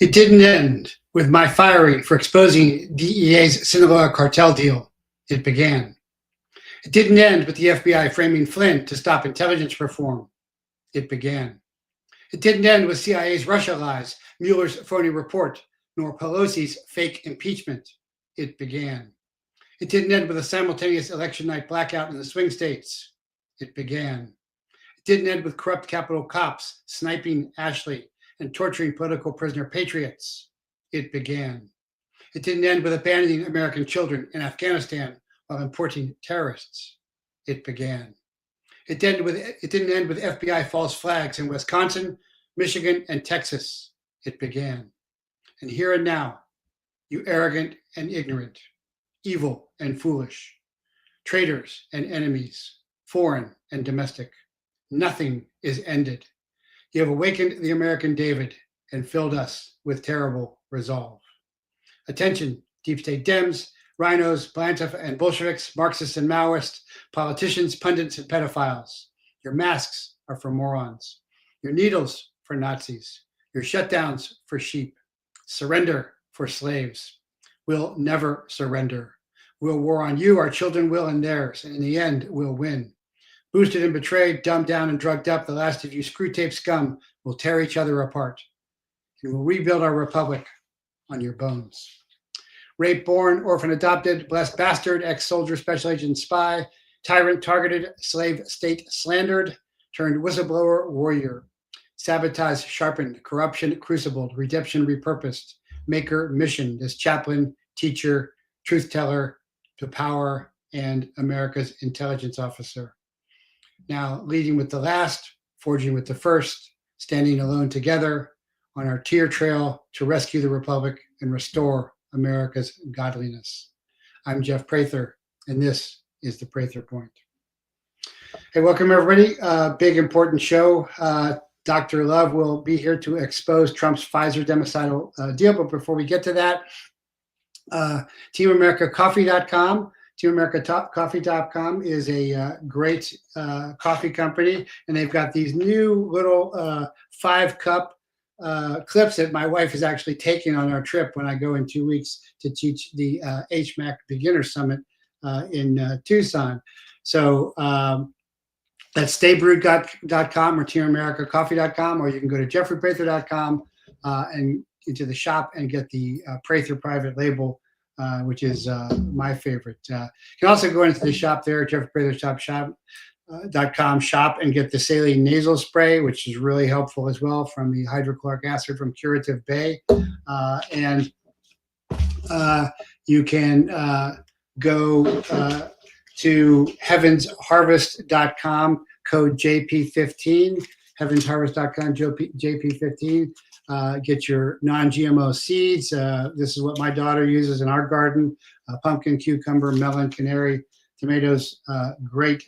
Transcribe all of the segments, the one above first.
It didn't end with my firing for exposing DEA's Sinaloa cartel deal. It began. It didn't end with the FBI framing Flynn to stop intelligence reform. It began. It didn't end with CIA's Russia lies, Mueller's phony report, nor Pelosi's fake impeachment. It began. It didn't end with a simultaneous election night blackout in the swing states. It began. It didn't end with corrupt Capitol cops sniping Ashley and torturing political prisoner patriots. It began. It didn't end with abandoning American children in Afghanistan while importing terrorists. It began. It didn't end with FBI false flags in Wisconsin, Michigan, and Texas. It began. And here and now, you arrogant and ignorant, evil and foolish, traitors and enemies, foreign and domestic, nothing is ended. You have awakened the American David and filled us with terrible resolve. Attention, deep state Dems, rhinos, Antifa and Bolsheviks, Marxists and Maoists, politicians, pundits, and pedophiles. Your masks are for morons. Your needles for Nazis. Your shutdowns for sheep. Surrender for slaves. We'll never surrender. We'll war on you, our children will, and theirs, and in the end, we'll win. Boosted and betrayed, dumbed down and drugged up, the last of you screw-tape scum will tear each other apart. And we'll rebuild our republic on your bones. Rape born, orphan adopted, blessed bastard, ex-soldier, special agent spy, tyrant targeted, slave state slandered, turned whistleblower warrior. Sabotage sharpened, corruption crucibled, redemption repurposed, maker mission, this chaplain, teacher, truth teller to power, and America's intelligence officer. Now, leading with the last, forging with the first, standing alone together on our tear trail to rescue the Republic and restore America's godliness. I'm Jeff Prather, and this is the Prather Point. Hey, welcome everybody. Big important show. Dr. Love will be here to expose Trump's Phizer Democide deal. But before we get to that, TeamAmericaCoffee.com. TeamAmericaCoffee.com is a great coffee company, and they've got these new little 5-cup clips that my wife is actually taking on our trip when I go in 2 weeks to teach the HMAC Beginner Summit in Tucson. So that's staybrewed.com or TeamAmericaCoffee.com, or you can go to jeffreyprather.com and into the shop and get the Prather private label, which is my favorite. You can also go into the shop there, jeffreyprather.com shop, and get the saline nasal spray, which is really helpful as well, from the hydrochloric acid from Curative Bay. And you can go to heavensharvest.com, code JP15, heavensharvest.com, JP15. Get your non-GMO seeds. This is what my daughter uses in our garden. Pumpkin, cucumber, melon, canary, tomatoes. Great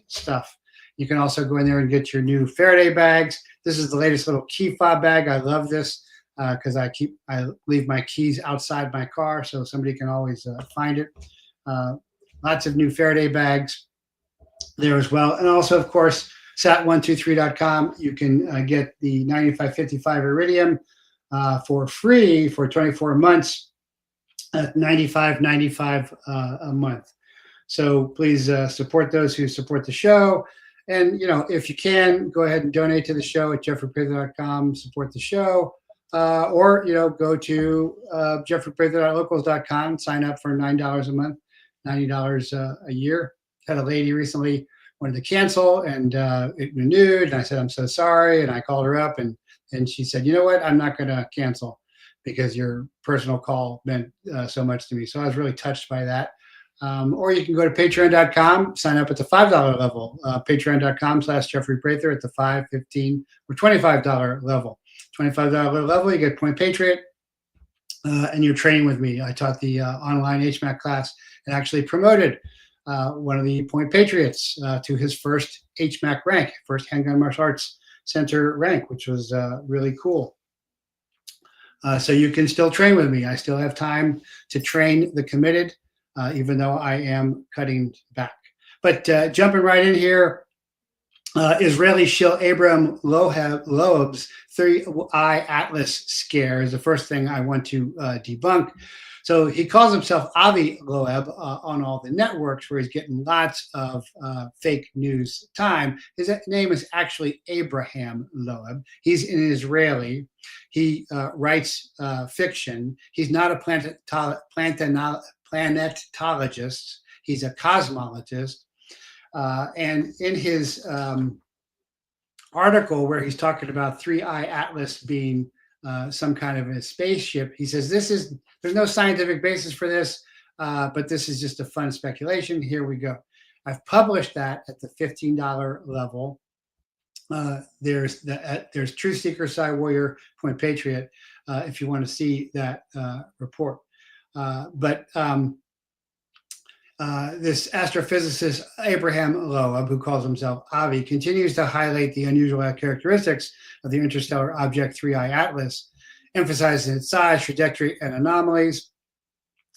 stuff. You can also go in there and get your new Faraday bags. This is the latest little key fob bag. I love this because I leave my keys outside my car, so somebody can always find it. Lots of new Faraday bags there as well. And also, of course, sat123.com. You can get the 9555 Iridium for free for 24 months at $95.95 a month. So please support those who support the show. And, you know, if you can, go ahead and donate to the show at jeffreyprather.com, support the show. Or, you know, go to jeffreyprather.locals.com, sign up for $9 a month, $90 a year. Had a lady recently wanted to cancel, and it renewed, and I said, I'm so sorry, and I called her up, and she said, you know what, I'm not going to cancel because your personal call meant so much to me. So I was really touched by that. Or you can go to patreon.com, sign up at the $5 level, patreon.com/jeffreyprather at the $5, $15, or $25 level. $25 level, you get Point Patriot, and you're training with me. I taught the online HMAC class and actually promoted one of the Point Patriots to his first HMAC rank, first Handgun Martial Arts Center rank, which was really cool. So you can still train with me. I still have time to train the committed, even though I am cutting back. But jumping right in here, Israeli shill Abraham Loeb's 3-eye atlas scare is the first thing I want to debunk. So he calls himself Avi Loeb on all the networks where he's getting lots of fake news time. His name is actually Abraham Loeb. He's an Israeli. He writes fiction. He's not a planetologist. He's a cosmologist. And in his article where he's talking about 3-eye atlas being some kind of a spaceship, he says there's no scientific basis for this, but this is just a fun speculation. Here we go. I've published that at the $15 level. There's Truth Seeker, Psy Warrior, Point Patriot, if you want to see that report. This astrophysicist Abraham Loeb, who calls himself Avi, continues to highlight the unusual characteristics of the interstellar object 3-eye atlas, emphasizing its size, trajectory, and anomalies,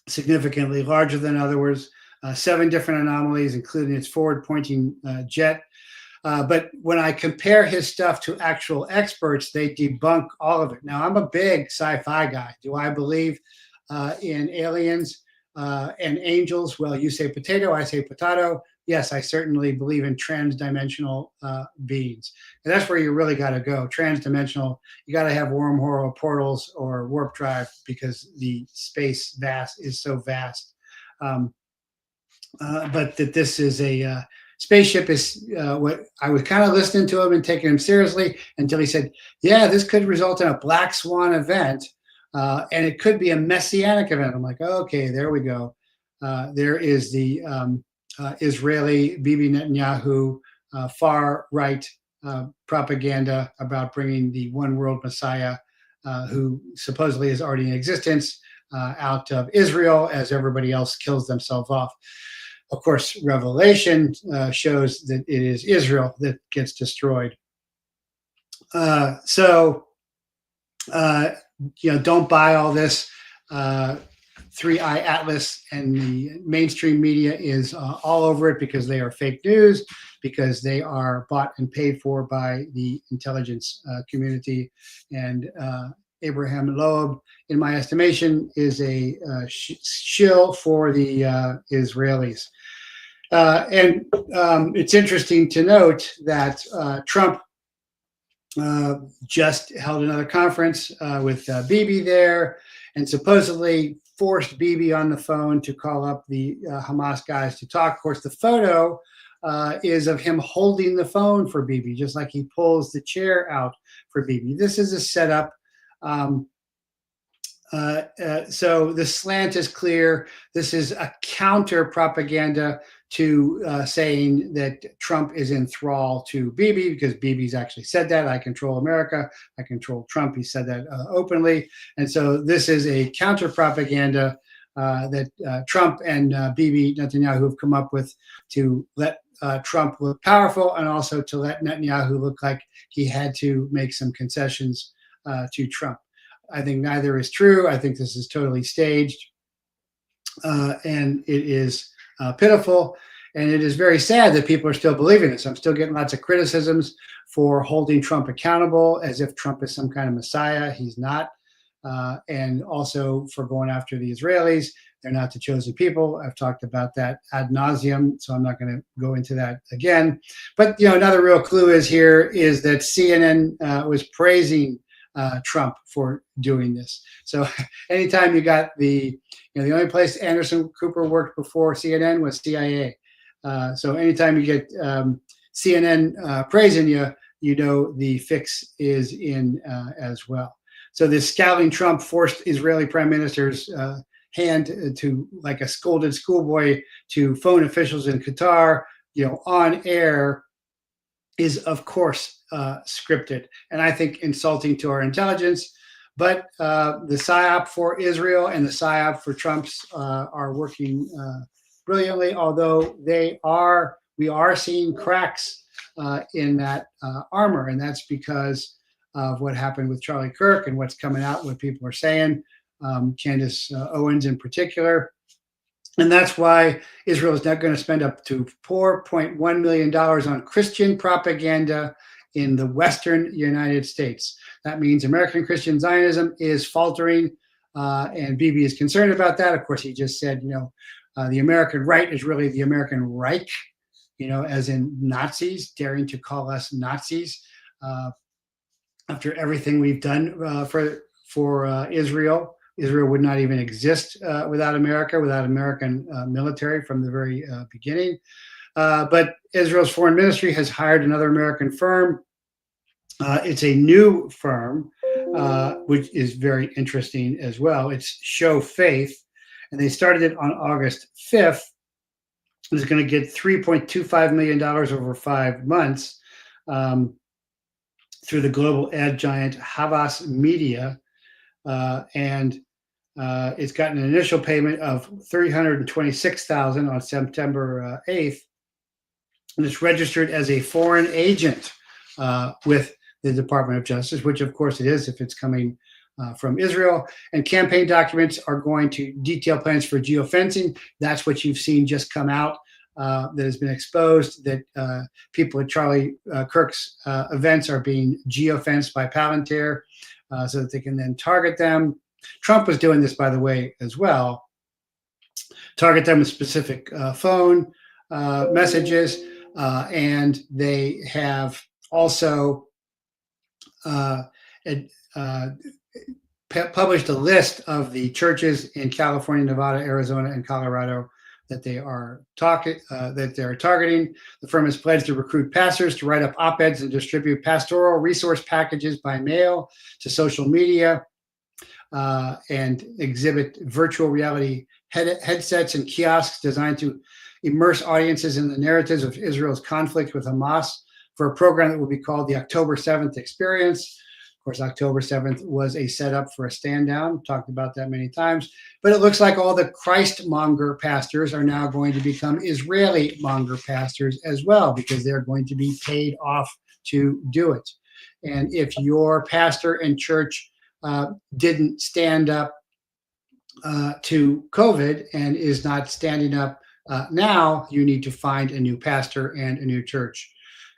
significantly larger than others. 7 different anomalies, including its forward-pointing jet. But when I compare his stuff to actual experts, they debunk all of it. Now, I'm a big sci-fi guy. Do I believe in aliens and angels? Well, you say potato, I say potato. Yes, I certainly believe in transdimensional beings. And that's where you really got to go. Transdimensional, you got to have wormhole portals or warp drive because the space vast is so vast. But that this is a spaceship is what I was kind of listening to him and taking him seriously until he said, yeah, this could result in a black swan event. And it could be a messianic event. I'm like, okay, there we go. There is the Israeli Bibi Netanyahu far-right propaganda about bringing the one world Messiah, who supposedly is already in existence, out of Israel as everybody else kills themselves off. Of course, Revelation shows that it is Israel that gets destroyed. Don't buy all this 3-eye atlas, and the mainstream media is all over it because they are fake news, because they are bought and paid for by the intelligence community. And Abraham Loeb, in my estimation, is a shill for the Israelis. And it's interesting to note that Trump just held another conference with Bibi there, and supposedly forced Bibi on the phone to call up the Hamas guys to talk. Of course, the photo is of him holding the phone for Bibi, just like he pulls the chair out for Bibi. This is a setup. So the slant is clear. This is a counter propaganda to saying that Trump is in thrall to Bibi, because Bibi's actually said that. I control America. I control Trump. He said that openly. And so this is a counter propaganda that Trump and Bibi Netanyahu have come up with to let Trump look powerful, and also to let Netanyahu look like he had to make some concessions to Trump. I think neither is true. I think this is totally staged, and it is pitiful, and it is very sad that people are still believing this. I'm still getting lots of criticisms for holding Trump accountable as if Trump is some kind of messiah. He's not, and also for going after the Israelis. They're not the chosen people. I've talked about that ad nauseum, so I'm not going to go into that again. But another real clue is that CNN was praising Trump for doing this. So anytime you got the only place Anderson Cooper worked before CNN was CIA. So anytime you get CNN praising you, the fix is in as well. So this scowling Trump forced Israeli prime minister's hand to, like a scolded schoolboy, to phone officials in Qatar, on air, is of course scripted, and I think insulting to our intelligence. But the PSYOP for Israel and the PSYOP for Trump's are working brilliantly, although we are seeing cracks in that armor, and that's because of what happened with Charlie Kirk and what's coming out, what people are saying, Candace Owens in particular. And that's why Israel is now going to spend up to $4.1 million on Christian propaganda in the Western United States. That means American Christian Zionism is faltering, and Bibi is concerned about that. Of course, he just said, the American right is really the American Reich, as in Nazis, daring to call us Nazis after everything we've done for Israel. Israel would not even exist without America, without American military from the very beginning. But Israel's foreign ministry has hired another American firm. It's a new firm, which is very interesting as well. It's Show Faith, and they started it on August 5th. It's going to get $3.25 million over 5 months through the global ad giant Havas Media. And it's gotten an initial payment of $326,000 on September 8th, and it's registered as a foreign agent with the Department of Justice, which of course it is if it's coming from Israel. And campaign documents are going to detail plans for geofencing. That's what you've seen just come out that has been exposed, that people at Charlie Kirk's events are being geofenced by Palantir so that they can then target them. Trump was doing this, by the way, as well. Target them with specific phone messages, and they have also published a list of the churches in California, Nevada, Arizona, and Colorado that they are targeting. The firm has pledged to recruit pastors to write up op-eds and distribute pastoral resource packages by mail to social media, and exhibit virtual reality headsets and kiosks designed to immerse audiences in the narratives of Israel's conflict with Hamas for a program that will be called the October 7th Experience. Of course, October 7th was a setup for a stand down. Talked about that many times. But it looks like all the Christ-monger pastors are now going to become Israeli-monger pastors as well, because they're going to be paid off to do it. And if your pastor and church didn't stand up to COVID and is not standing up now, you need to find a new pastor and a new church.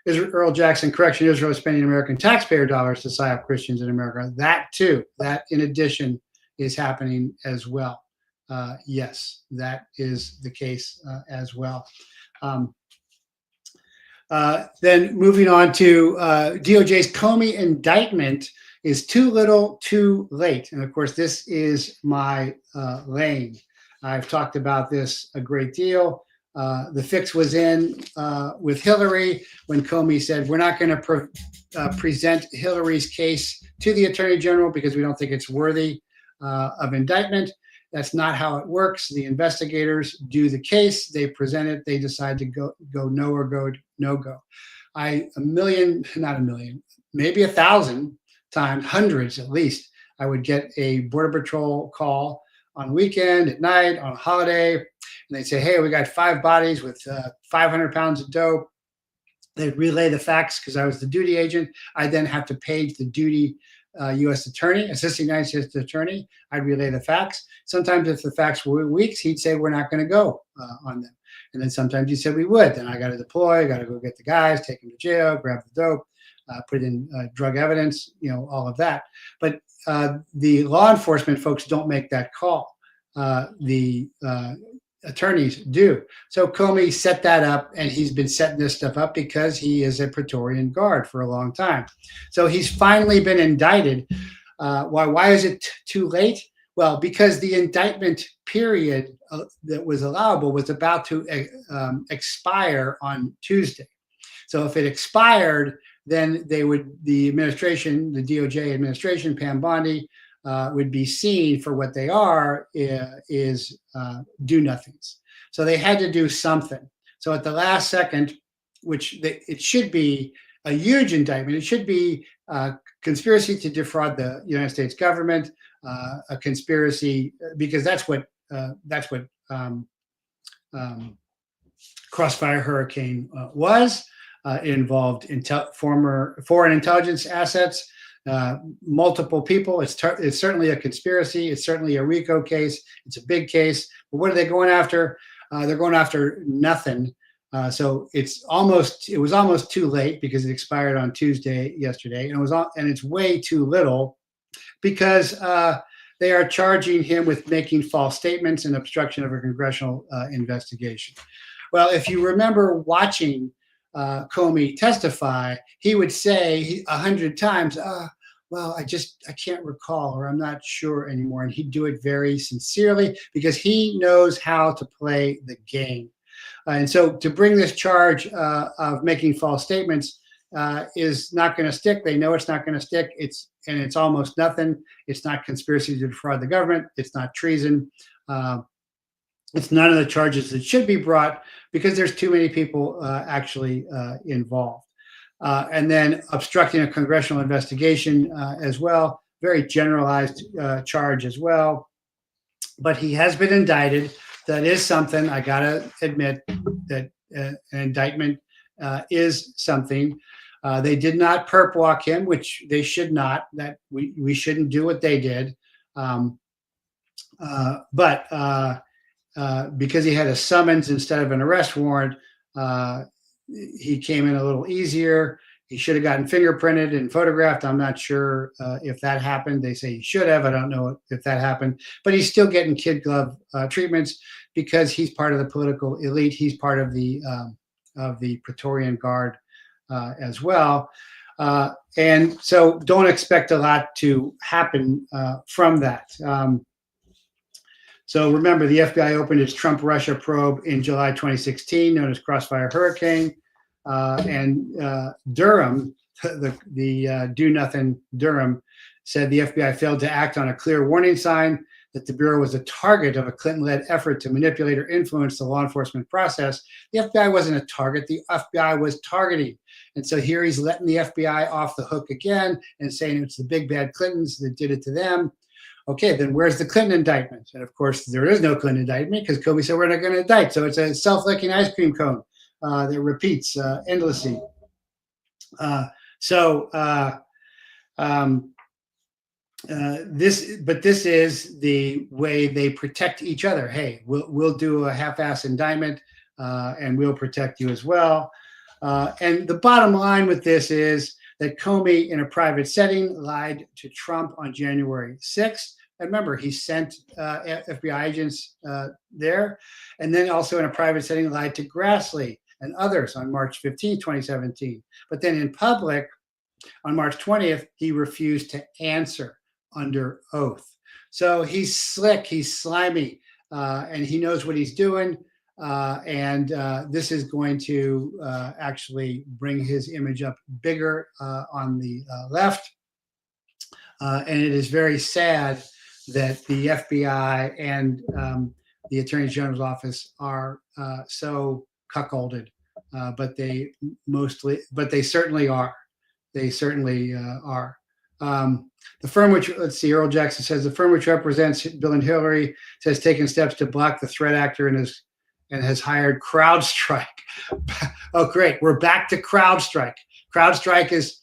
Earl Jackson, correction, Israel is spending American taxpayer dollars to psyop Christians in America. That too, that in addition is happening as well. Yes, that is the case as well. Then moving on to DOJ's Comey indictment is too little, too late. And of course, this is my lane. I've talked about this a great deal. The fix was in with Hillary when Comey said, we're not going to present Hillary's case to the Attorney General because we don't think it's worthy of indictment. That's not how it works. The investigators do the case, they present it, they decide to go no or go no go. Maybe 1,000 times, hundreds at least, I would get a Border Patrol call on weekend, at night, on a holiday, and they'd say, hey, we got 5 bodies with 500 pounds of dope. They'd relay the facts because I was the duty agent. I'd then have to page the duty U.S. attorney, assistant United States attorney. I'd relay the facts. Sometimes if the facts were weak, he'd say, we're not going to go on them. And then sometimes he said we would. Then I got to deploy, got to go get the guys, take them to jail, grab the dope, put in drug evidence, all of that. But the law enforcement folks don't make that call. The attorneys do. So Comey set that up, and he's been setting this stuff up because he is a Praetorian Guard for a long time. So he's finally been indicted. Why is it too late? Well, because the indictment period that was allowable was about to expire on Tuesday. So if it expired, then the administration, the DOJ administration, Pam Bondi, would be seen for what they are, is do-nothings. So they had to do something. So at the last second, it should be a huge indictment. It should be a conspiracy to defraud the United States government, a conspiracy, because that's what Crossfire Hurricane was. It involved former foreign intelligence assets. multiple people. It's certainly a conspiracy. It's certainly a RICO case. It's a big case. But what are they going after? They're going after nothing. So it was almost too late because it expired on Tuesday yesterday, and it's way too little because they are charging him with making false statements and obstruction of a congressional investigation. Well, if you remember watching Comey testify, he would say 100 times, well, I can't recall, or I'm not sure anymore. And he'd do it very sincerely because he knows how to play the game. And so to bring this charge of making false statements is not going to stick. They know it's not going to stick. It's almost nothing. It's not conspiracy to defraud the government. It's not treason. It's none of the charges that should be brought because there's too many people actually involved. And then obstructing a congressional investigation as well, very generalized charge as well. But he has been indicted. That is something. I gotta admit that an indictment is something. They did not perp walk him, which they should not. That we shouldn't do what they did. But because he had a summons instead of an arrest warrant, he came in a little easier. He should have gotten fingerprinted and photographed. I'm not sure if that happened. They say he should have. I don't know if that happened. But he's still getting kid glove treatments because he's part of the political elite. He's part of the Praetorian Guard as well. And so don't expect a lot to happen from that. So remember, the FBI opened its Trump-Russia probe in July 2016, known as Crossfire Hurricane. And Durham, the do-nothing Durham, said the FBI failed to act on a clear warning sign that the Bureau was a target of a Clinton-led effort to manipulate or influence the law enforcement process. The FBI wasn't a target. The FBI was targeting. And so here he's letting the FBI off the hook again and saying it's the big bad Clintons that did it to them. Okay, then where's the Clinton indictment? And of course, there is no Clinton indictment because Comey said we're not going to indict. So it's a self-licking ice cream cone that repeats endlessly. This is the way they protect each other. Hey, we'll do a half-ass indictment and we'll protect you as well. And the bottom line with this is that Comey, in a private setting, lied to Trump on January 6th. And remember, he sent FBI agents there, and then also in a private setting lied to Grassley and others on March 15, 2017. But then in public, on March 20th, he refused to answer under oath. So he's slick, he's slimy, and he knows what he's doing. And this is going to actually bring his image up bigger on the left. And it is very sad that the FBI and the Attorney General's office are so cuckolded, but they certainly are. They certainly are. The firm which, let's see, Earl Jackson says, the firm which represents Bill and Hillary has taken steps to block the threat actor and has hired CrowdStrike. Oh, great. We're back to CrowdStrike. CrowdStrike is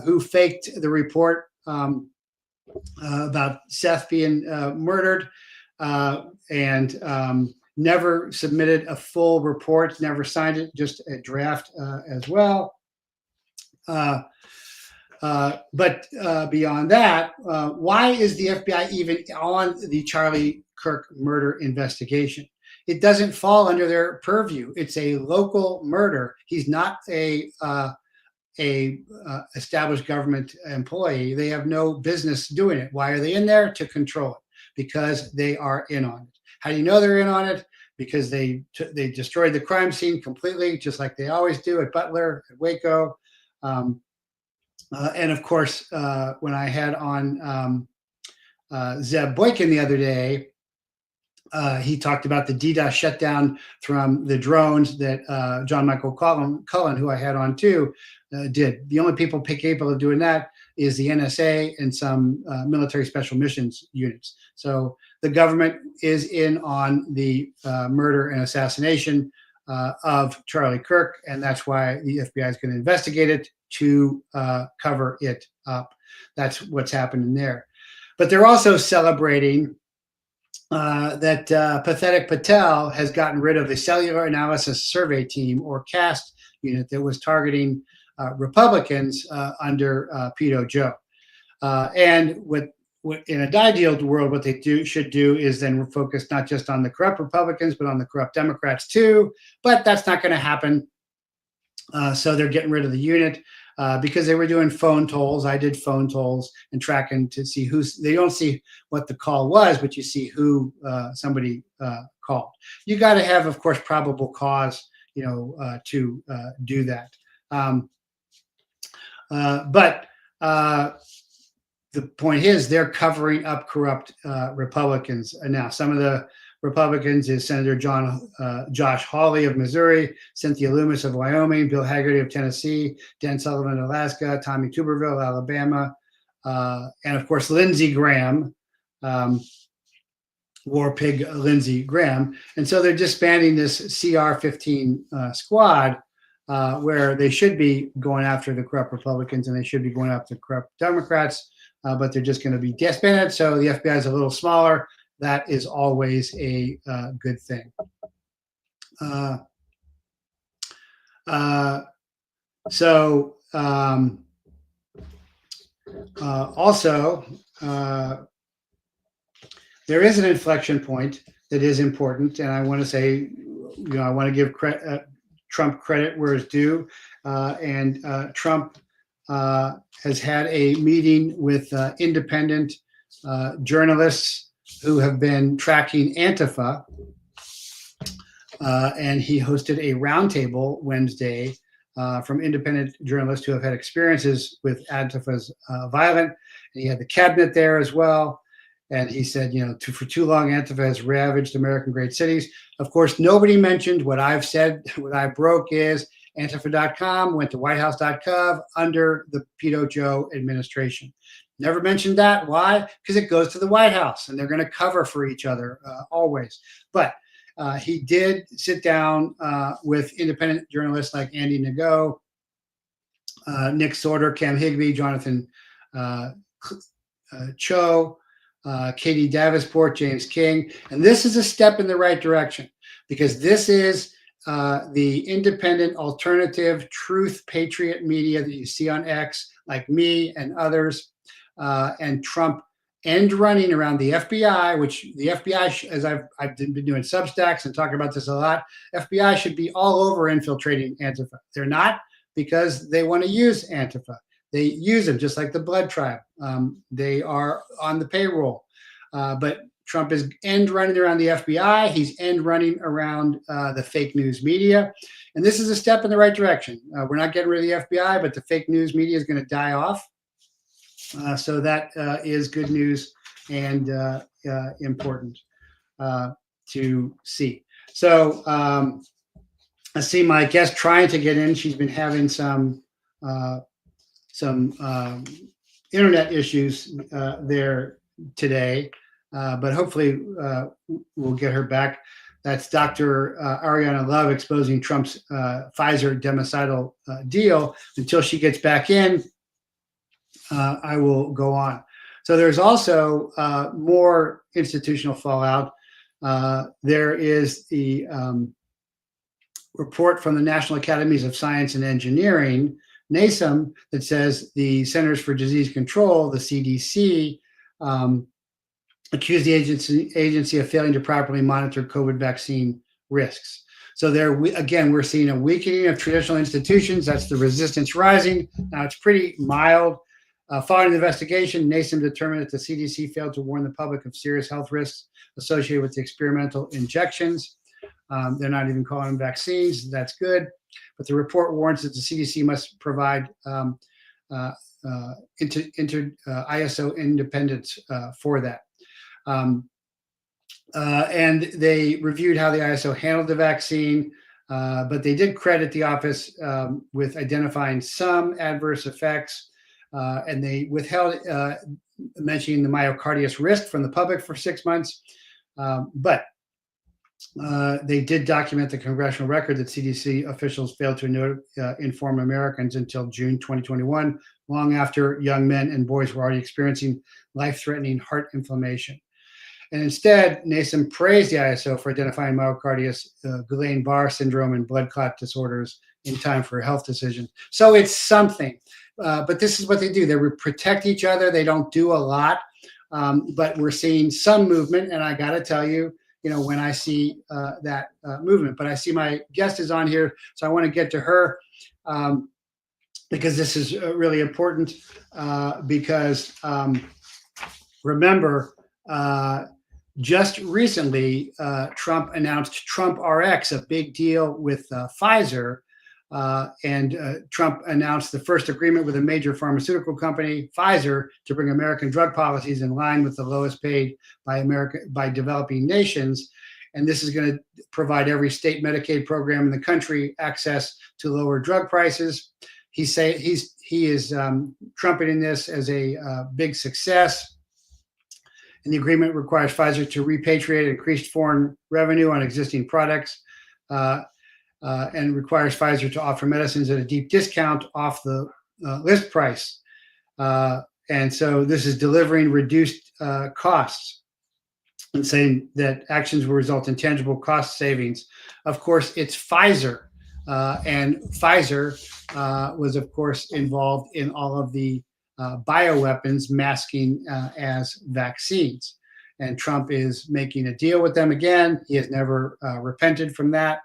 who faked the report about Seth being murdered and never submitted a full report, never signed it, just a draft as well. But beyond that, why is the FBI even on the Charlie Kirk murder investigation? It doesn't fall under their purview. It's a local murder. He's not a established government employee. They have no business doing it. Why are they in there? To control it, because they are in on it. How do you know they're in on it? Because they destroyed the crime scene completely, just like they always do at Butler, at Waco. And of course, when I had on Zeb Boykin the other day, he talked about the DDoS shutdown from the drones that John Michael Cullen, who I had on too, did. The only people capable of doing that is the NSA and some military special missions units. So the government is in on the murder and assassination of Charlie Kirk, and that's why the FBI is going to investigate it to cover it up. That's what's happening there. But they're also celebrating that Pathetic Patel has gotten rid of the Cellular Analysis Survey Team, or CAST unit, that was targeting Republicans under Pedo Joe. And what in a ideal world, what they should do is then focus not just on the corrupt Republicans, but on the corrupt Democrats too. But that's not going to happen. So they're getting rid of the unit because they were doing phone tolls. I did phone tolls and tracking to see who's. They don't see what the call was, but you see who somebody called. You got to have, of course, probable cause, to do that. But the point is, they're covering up corrupt Republicans. And now, some of the Republicans is Senator Josh Hawley of Missouri, Cynthia Loomis of Wyoming, Bill Hagerty of Tennessee, Dan Sullivan of Alaska, Tommy Tuberville, Alabama, and of course Lindsey Graham, War Pig Lindsey Graham. And so they're disbanding this CR-15 squad, where they should be going after the corrupt Republicans and they should be going after the corrupt Democrats. But they're just going to be disbanded. So the FBI is a little smaller. That is always a good thing. Also, there is an inflection point that is important, and I want to say, I want to give Trump credit where it's due, and Trump has had a meeting with independent journalists who have been tracking Antifa, and he hosted a roundtable Wednesday from independent journalists who have had experiences with Antifa's violence. And he had the cabinet there as well. And he said, for too long, Antifa has ravaged American great cities. Of course, nobody mentioned what I've said. What I broke is Antifa.com went to whitehouse.gov under the Pedo Joe administration. Never mentioned that. Why? Because it goes to the White House and they're going to cover for each other always. But he did sit down with independent journalists like Andy Ngo, Nick Sorter, Cam Higbee, Jonathan Cho, Katie Davenport, James King. And this is a step in the right direction, because this is the independent, alternative, truth, patriot media that you see on X, like me and others, and Trump end running around the FBI, which the FBI, as I've been doing Substacks and talking about this a lot, FBI should be all over infiltrating Antifa. They're not, because they want to use Antifa. They use them just like the Blood Tribe. They are on the payroll. But Trump is end running around the FBI. He's end running around the fake news media. And this is a step in the right direction. We're not getting rid of the FBI, but the fake news media is going to die off. So that is good news and important to see. So I see my guest trying to get in. She's been having some internet issues there today, but hopefully we'll get her back. That's Dr. Ariana Love exposing Trump's Phizer Democide deal. Until she gets back in, I will go on. So there's also more institutional fallout. There is the report from the National Academies of Science and Engineering, NASEM, that says the Centers for Disease Control, the CDC, accused the agency of failing to properly monitor COVID vaccine risks. So there, again, we're seeing a weakening of traditional institutions. That's the resistance rising. Now it's pretty mild. Following the investigation, NASEM determined that the CDC failed to warn the public of serious health risks associated with the experimental injections. They're not even calling them vaccines. That's good. But the report warns that the CDC must provide ISO independence for that. And they reviewed how the ISO handled the vaccine, but they did credit the office with identifying some adverse effects. And they withheld mentioning the myocarditis risk from the public for 6 months. But They did document the congressional record that CDC officials failed to inform Americans until June 2021, long after young men and boys were already experiencing life-threatening heart inflammation. And instead, Nason praised the ISO for identifying myocarditis, Guillain-Barré syndrome, and blood clot disorders in time for a health decision. So it's something. But this is what they do. They protect each other. They don't do a lot. But we're seeing some movement. And I got to tell you, when I see that movement. But I see my guest is on here, so I want to get to her because this is really important. Because remember, just recently, Trump announced Trump RX, a big deal with Phizer. And Trump announced the first agreement with a major pharmaceutical company, Phizer, to bring American drug policies in line with the lowest paid by developing nations. And this is going to provide every state Medicaid program in the country access to lower drug prices. He is trumpeting this as a big success. And the agreement requires Phizer to repatriate increased foreign revenue on existing products. And requires Phizer to offer medicines at a deep discount off the list price. And so this is delivering reduced costs and saying that actions will result in tangible cost savings. Of course, it's Phizer. And Phizer was, of course, involved in all of the bioweapons masking as vaccines. And Trump is making a deal with them again. He has never repented from that.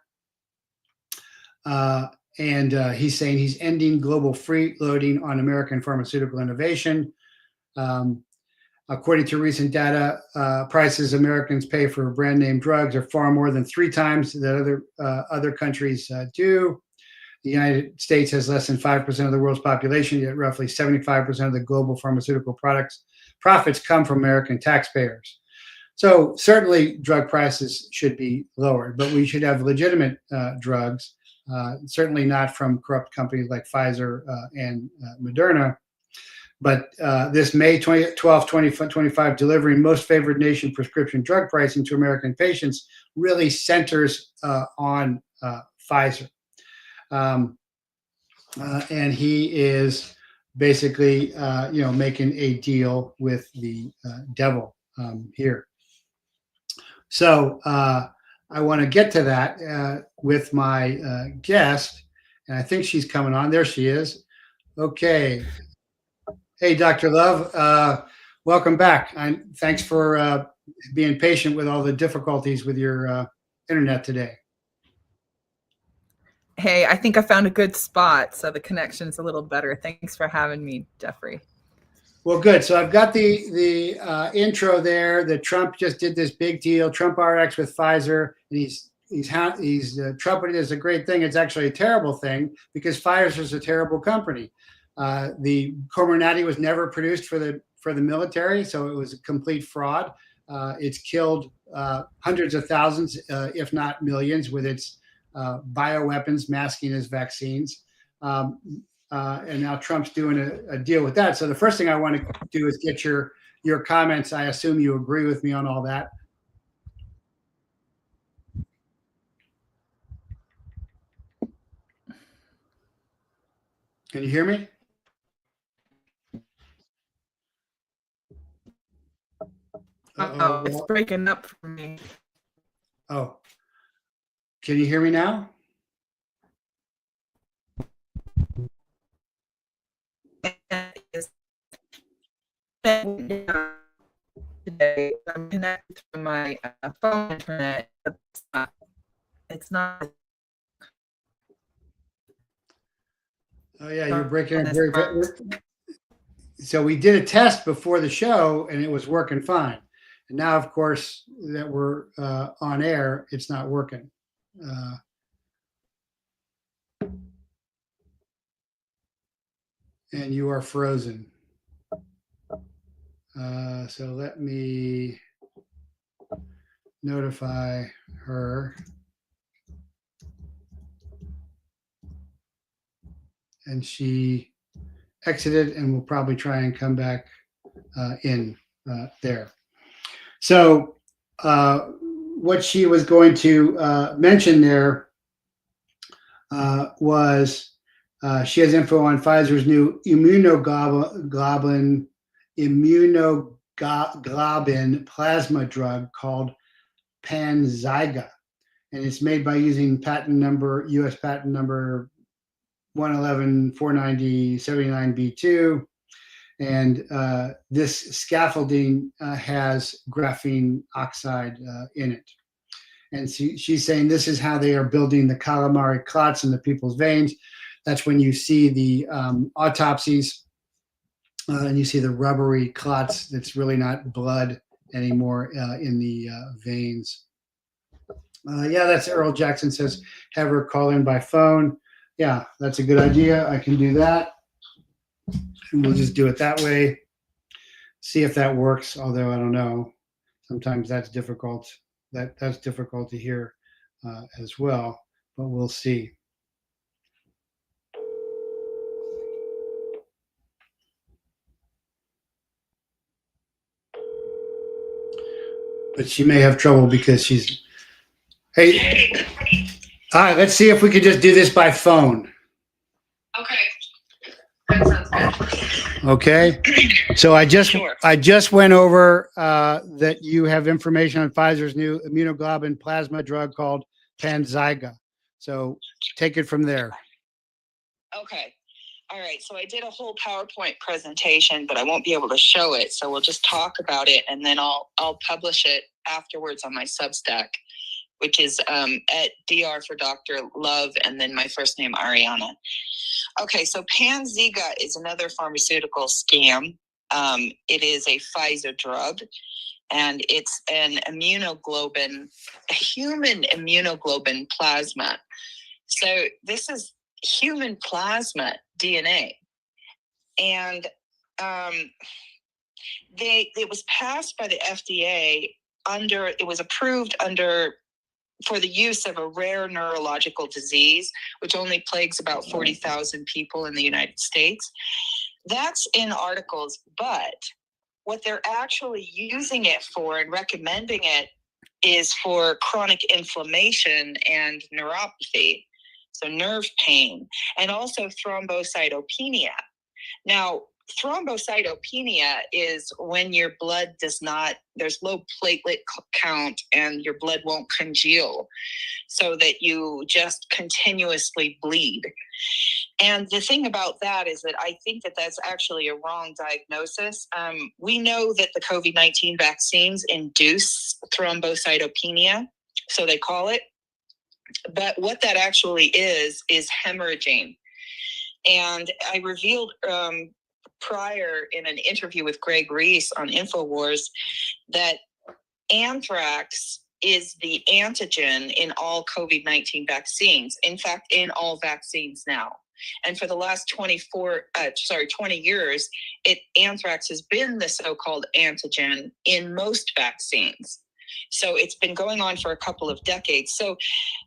And he's saying he's ending global freeloading on American pharmaceutical innovation. According to recent data, prices Americans pay for brand name drugs are far more than 3 times that other countries do. The United States has less than 5% of the world's population, yet roughly 75% of the global pharmaceutical profits come from American taxpayers. So certainly drug prices should be lowered, but we should have legitimate drugs. Certainly not from corrupt companies like Phizer and Moderna. But this May 12, 2025, delivering most favored nation prescription drug pricing to American patients really centers on Phizer. And he is basically, making a deal with the devil here. So I want to get to that with my guest, and I think she's coming on. There she is. Okay. Hey, Dr. Love, welcome back. Thanks for being patient with all the difficulties with your internet today. Hey, I think I found a good spot, so the connection's a little better. Thanks for having me, Jeffrey. Well, good. So I've got the intro there that Trump just did this big deal, Trump RX with Phizer, and he's trumpeted as a great thing. It's actually a terrible thing because Pfizer is a terrible company. The Comirnaty was never produced for the military, so it was a complete fraud. It's killed hundreds of thousands, if not millions, with its bioweapons masking as vaccines. And now Trump's doing a deal with that. So the first thing I want to do is get your comments. I assume you agree with me on all that. Can you hear me? Oh, it's breaking up for me. Oh, can you hear me now? Today, I'm connected to my phone internet. It's not. Oh yeah, you're breaking up very. So we did a test before the show, and it was working fine. And now, of course, that we're on air, it's not working. And you are frozen. So let me notify her. And she exited, and we'll probably try and come back in there. So what she was going to mention there was she has info on Pfizer's new immunoglobulin plasma drug called Panzyga, and it's made by using U.S. patent number 111-490-79B2. And this scaffolding has graphene oxide in it. And she's saying this is how they are building the calamari clots in the people's veins. That's when you see the autopsies and you see the rubbery clots that's really not blood anymore in the veins. Yeah, that's Earl Jackson says, have her call in by phone. Yeah, that's a good idea. I can do that. And we'll just do it that way. See if that works, although I don't know. Sometimes that's difficult. That's difficult to hear as well, but we'll see. But she may have trouble because she's, hey, all right, let's see if we could just do this by phone. Okay. That sounds good. Okay. So I just went over that you have information on Pfizer's new immunoglobulin plasma drug called Panzyga. So take it from there. Okay. All right. So I did a whole PowerPoint presentation, but I won't be able to show it. So we'll just talk about it, and then I'll publish it afterwards on my Substack, which is at DR for Dr. Love, and then my first name, Ariana. Okay, so Panzyga is another pharmaceutical scam. It is a Phizer drug, and it's an immunoglobulin, a human immunoglobulin plasma. So this is human plasma DNA. And it was passed by the FDA it was approved for the use of a rare neurological disease, which only plagues about 40,000 people in the United States. That's in articles, but what they're actually using it for and recommending it is for chronic inflammation and neuropathy, so nerve pain, and also thrombocytopenia. Now, thrombocytopenia is when your blood there's low platelet count and your blood won't congeal, so that you just continuously bleed. And the thing about that is that I think that that's actually a wrong diagnosis. We know that the COVID-19 vaccines induce thrombocytopenia, so they call it. But what that actually is hemorrhaging. And I revealed prior in an interview with Greg Reese on InfoWars that anthrax is the antigen in all COVID-19 vaccines. In fact, in all vaccines now. And for the last 20 years, anthrax has been the so-called antigen in most vaccines. So it's been going on for a couple of decades. So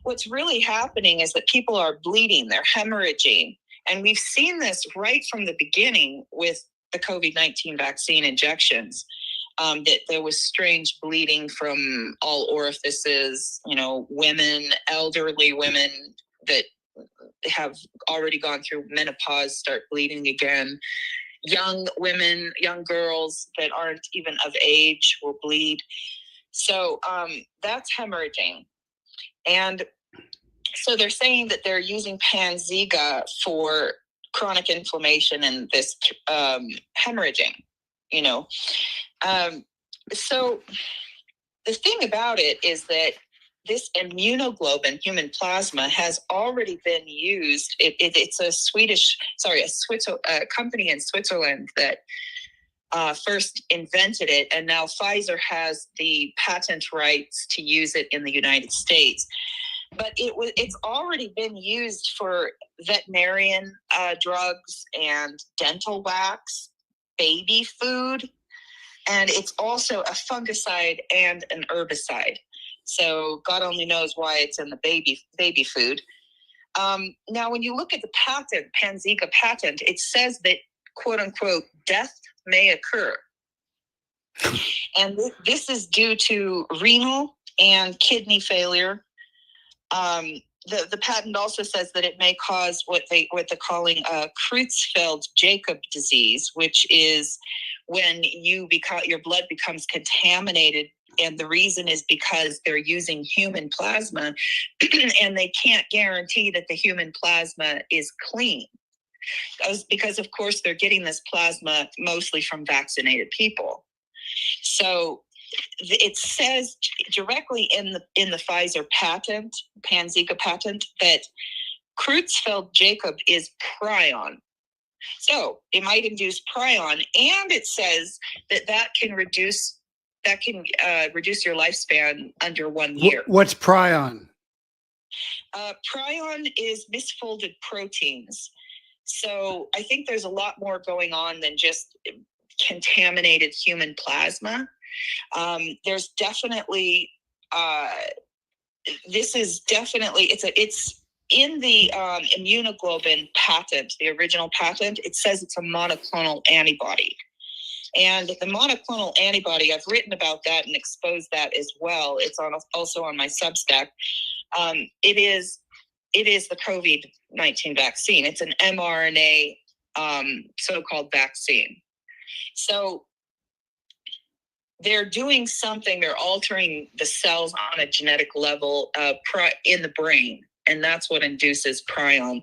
what's really happening is that people are bleeding, they're hemorrhaging. And we've seen this right from the beginning with the COVID-19 vaccine injections, that there was strange bleeding from all orifices, women, elderly women that have already gone through menopause start bleeding again. Young women, young girls that aren't even of age will bleed. So that's hemorrhaging. And so they're saying that they're using Panzyga for chronic inflammation and this hemorrhaging, So the thing about it is that this immunoglobulin, human plasma, has already been used. It's a company in Switzerland that first invented it, and now Pfizer has the patent rights to use it in the United States. But it's already been used for veterinarian drugs and dental wax, baby food, and it's also a fungicide and an herbicide. So God only knows why it's in the baby food. Now, when you look at the patent, Panzyga patent, it says that, quote unquote, death may occur. And this is due to renal, and kidney failure. The patent also says that it may cause what they're calling Creutzfeldt-Jakob disease, which is when your blood becomes contaminated, and the reason is because they're using human plasma, and they can't guarantee that the human plasma is clean, because of course they're getting this plasma mostly from vaccinated people. So it says directly in the Phizer patent, Panzika patent, that Creutzfeldt-Jakob is prion. So it might induce prion, and it says that can reduce your lifespan under 1 year. What's prion? Prion is misfolded proteins. So I think there's a lot more going on than just contaminated human plasma. There's definitely, it's in the immunoglobulin patent, the original patent, it says it's a monoclonal antibody. And the monoclonal antibody, I've written about that and exposed that as well. It's also on my Substack. It is the COVID-19 vaccine. It's an mRNA so-called vaccine. So they're doing something, they're altering the cells on a genetic level in the brain, and that's what induces prion.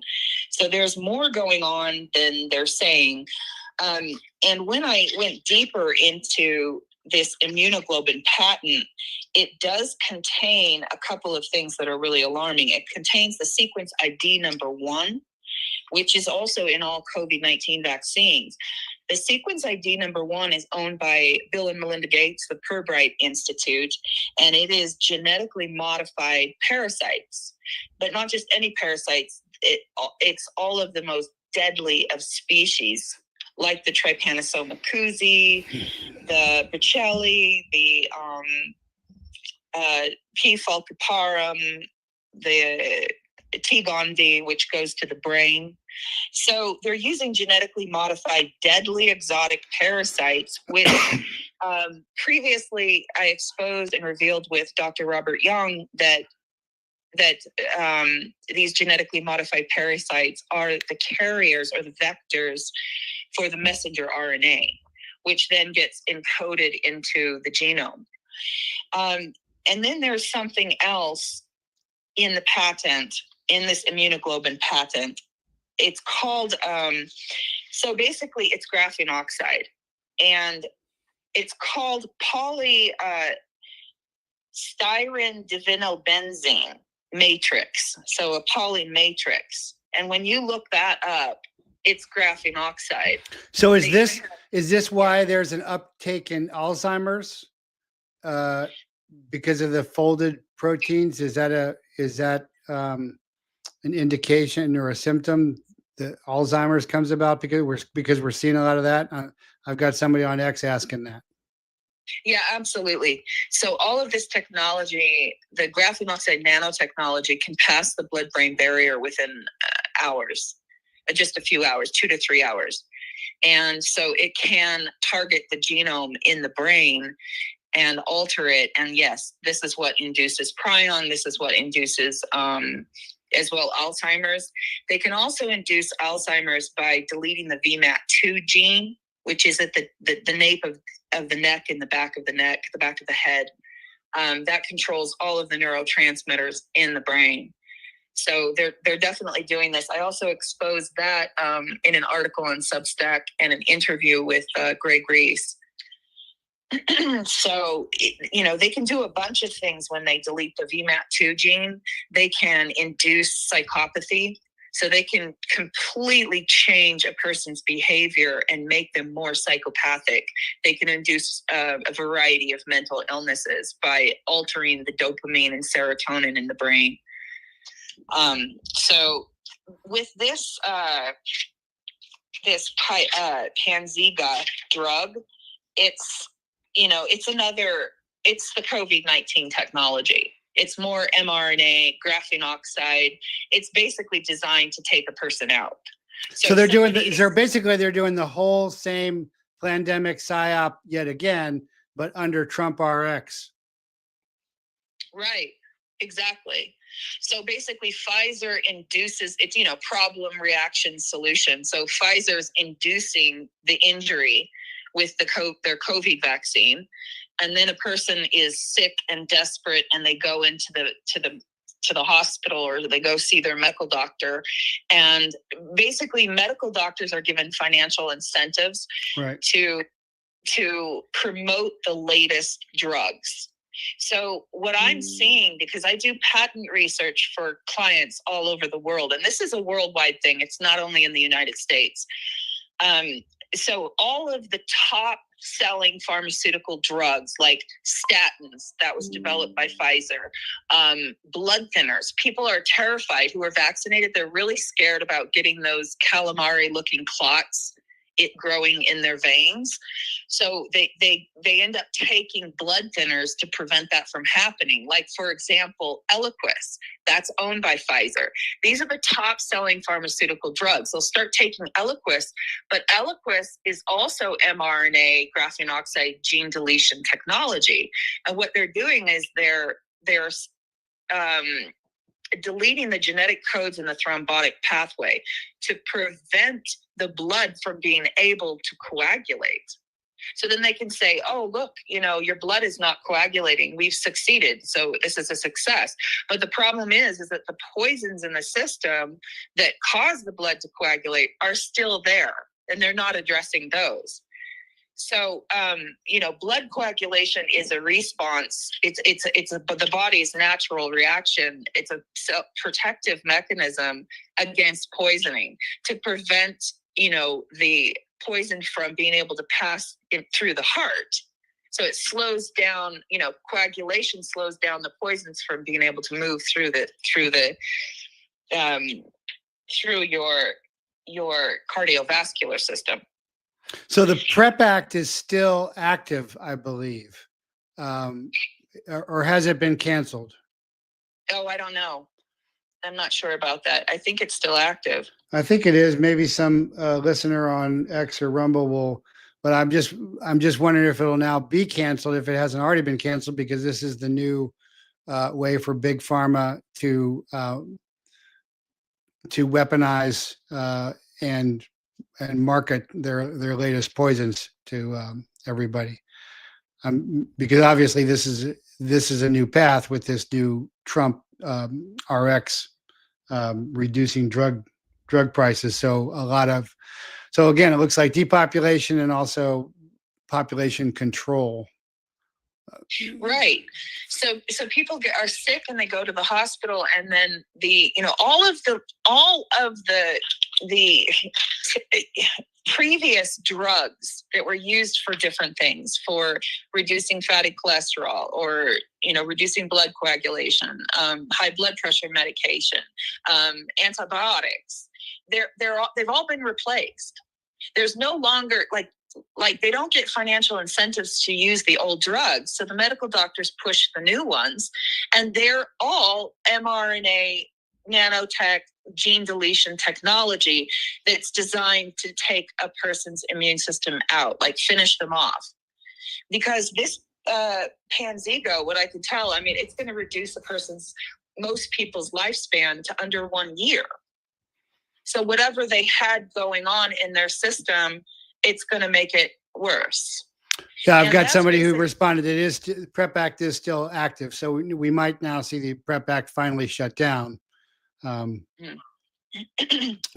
So there's more going on than they're saying. And when I went deeper into this immunoglobulin patent, it does contain a couple of things that are really alarming. It contains the sequence ID number 1, which is also in all COVID-19 vaccines. The sequence ID number 1 is owned by Bill and Melinda Gates, the Pirbright Institute, and it is genetically modified parasites, but not just any parasites. It's all of the most deadly of species, like the Trypanosoma cruzi, the Bacilli, the P. falciparum, the T. gondii, which goes to the brain. So they're using genetically modified deadly exotic parasites, which previously I exposed and revealed with Dr. Robert Young that these genetically modified parasites are the carriers or the vectors for the messenger RNA, which then gets encoded into the genome. And then there's something else in the patent, in this immunoglobulin patent. It's called, so basically it's graphene oxide, and it's called polystyrene divinylbenzene matrix. So a poly matrix. And when you look that up, it's graphene oxide. So is this why there's an uptake in Alzheimer's? Because of the folded proteins? Is that an indication or a symptom that Alzheimer's comes about because we're seeing a lot of that? I've got somebody on X asking that. Yeah, absolutely. So all of this technology, the graphene oxide nanotechnology, can pass the blood-brain barrier within hours, just a few hours, 2 to 3 hours. And so it can target the genome in the brain and alter it. And yes, this is what induces prion. This is what induces as well Alzheimer's. They can also induce Alzheimer's by deleting the VMAT2 gene, which is at the nape of the neck, in the back of the neck, the back of the head. That controls all of the neurotransmitters in the brain. So they're definitely doing this. I also exposed that in an article on Substack and an interview with Greg Reese. So, they can do a bunch of things when they delete the VMAT2 gene. They can induce psychopathy. So they can completely change a person's behavior and make them more psychopathic. They can induce a variety of mental illnesses by altering the dopamine and serotonin in the brain. So with this Panzika drug, it's the COVID-19 technology. It's more mRNA, graphene oxide. It's basically designed to take a person out. So they're doing the whole same pandemic psyop yet again, but under Trump RX. Right. Exactly. So basically, Pfizer induces it's, you know, problem, reaction, solution. So Pfizer's inducing the injury with their COVID vaccine, and then a person is sick and desperate, and they go into the hospital, or they go see their medical doctor, and basically medical doctors are given financial incentives Right. to promote the latest drugs. So what I'm seeing, because I do patent research for clients all over the world, and this is a worldwide thing, it's not only in the United States. So all of the top selling pharmaceutical drugs, like statins, that was developed by Pfizer, blood thinners, people are terrified who are vaccinated. They're really scared about getting those calamari looking clots growing in their veins. So they end up taking blood thinners to prevent that from happening. Like, for example, Eliquis, that's owned by Pfizer. These are the top selling pharmaceutical drugs. They'll start taking Eliquis, but Eliquis is also mRNA graphene oxide gene deletion technology. And what they're doing is they're deleting the genetic codes in the thrombotic pathway to prevent the blood from being able to coagulate. So then they can say, oh, look, you know, your blood is not coagulating. We've succeeded. So this is a success. But the problem is that the poisons in the system that cause the blood to coagulate are still there, and they're not addressing those. So, you know, blood coagulation is a response. It's the body's natural reaction. It's a protective mechanism against poisoning to prevent, you know, the poison from being able to pass through the heart. So it slows down, you know, coagulation slows down the poisons from being able to move through your cardiovascular system. So the PrEP Act is still active, I believe, or has it been canceled? Oh, I don't know. I'm not sure about that. I think it's still active. I think it is. Maybe some listener on X or Rumble will, but I'm just wondering if it'll now be canceled if it hasn't already been canceled, because this is the new way for big pharma to weaponize and market their latest poisons to everybody. Because obviously this is a new path with this new Trump RX reducing drug prices. So again, it looks like depopulation and also population control. Right. So people are sick and they go to the hospital, and then all of the previous drugs that were used for different things, for reducing fatty cholesterol, or reducing blood coagulation, high blood pressure medication, antibiotics, they've all been replaced. There's no longer like they don't get financial incentives to use the old drugs. So the medical doctors push the new ones, and they're all mRNA, nanotech, gene deletion technology that's designed to take a person's immune system out, like finish them off. Because this Panzigo, what I can tell, I mean, it's going to reduce most people's lifespan to under 1 year. So whatever they had going on in their system, it's going to make it worse. Yeah, I've got somebody who responded. PrEP Act is still active, so we might now see the PrEP Act finally shut down. But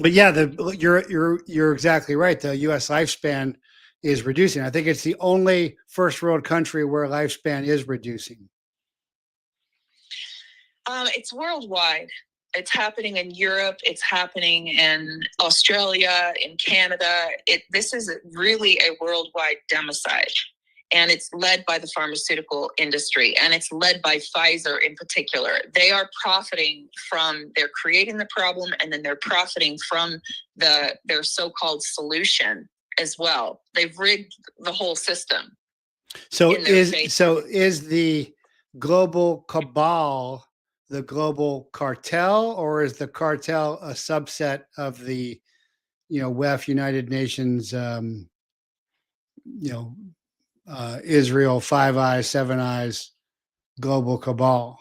yeah, you're exactly right. The U.S. lifespan is reducing. I think it's the only first world country where lifespan is reducing. It's worldwide. It's happening in Europe. It's happening in Australia, in Canada. This is really a worldwide democide, and it's led by the pharmaceutical industry, and it's led by Pfizer in particular. They are profiting they're creating the problem, and then they're profiting from their so-called solution as well. They've rigged the whole system. So is the global cabal the global cartel, or is the cartel a subset of the, WEF, United Nations, Israel, Five Eyes, Seven Eyes, global cabal?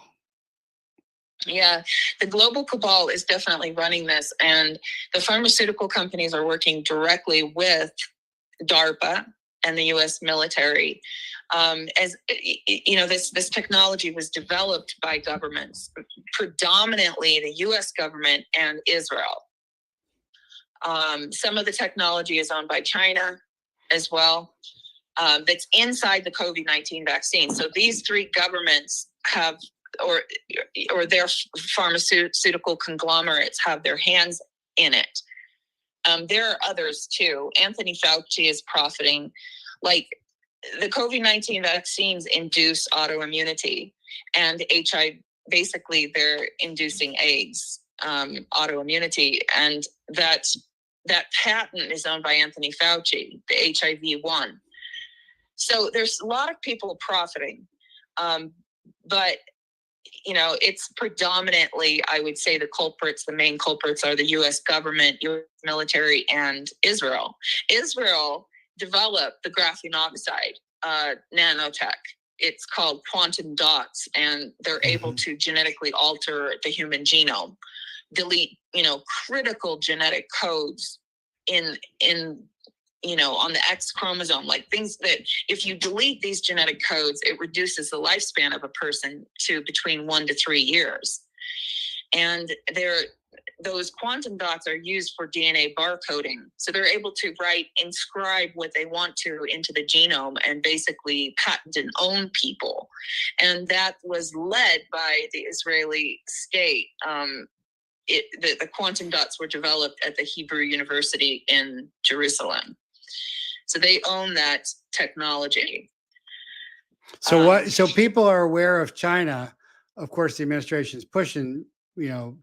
Yeah, the global cabal is definitely running this, and the pharmaceutical companies are working directly with DARPA and the U.S. military. As you know, this technology was developed by governments, predominantly the U.S. government and Israel. Some of the technology is owned by China as well. That's inside the COVID-19 vaccine. So these three governments have, or their pharmaceutical conglomerates have their hands in it. There are others too. Anthony Fauci is profiting. Like, the COVID-19 vaccines induce autoimmunity, and HIV, basically they're inducing AIDS, autoimmunity. And that patent is owned by Anthony Fauci, the HIV one. So there's a lot of people profiting. But you know, it's predominantly, I would say, the main culprits are the U.S. government, U.S. military, and Israel. Israel developed the graphene oxide nanotech. It's called quantum dots, and they're able to genetically alter the human genome, delete, critical genetic codes in on the X chromosome, like things that if you delete these genetic codes, it reduces the lifespan of a person to between 1 to 3 years. And those quantum dots are used for DNA barcoding. So they're able to inscribe what they want to into the genome and basically patent and own people. And that was led by the Israeli state. The quantum dots were developed at the Hebrew University in Jerusalem. So they own that technology. So so people are aware of China. Of course, the administration is pushing,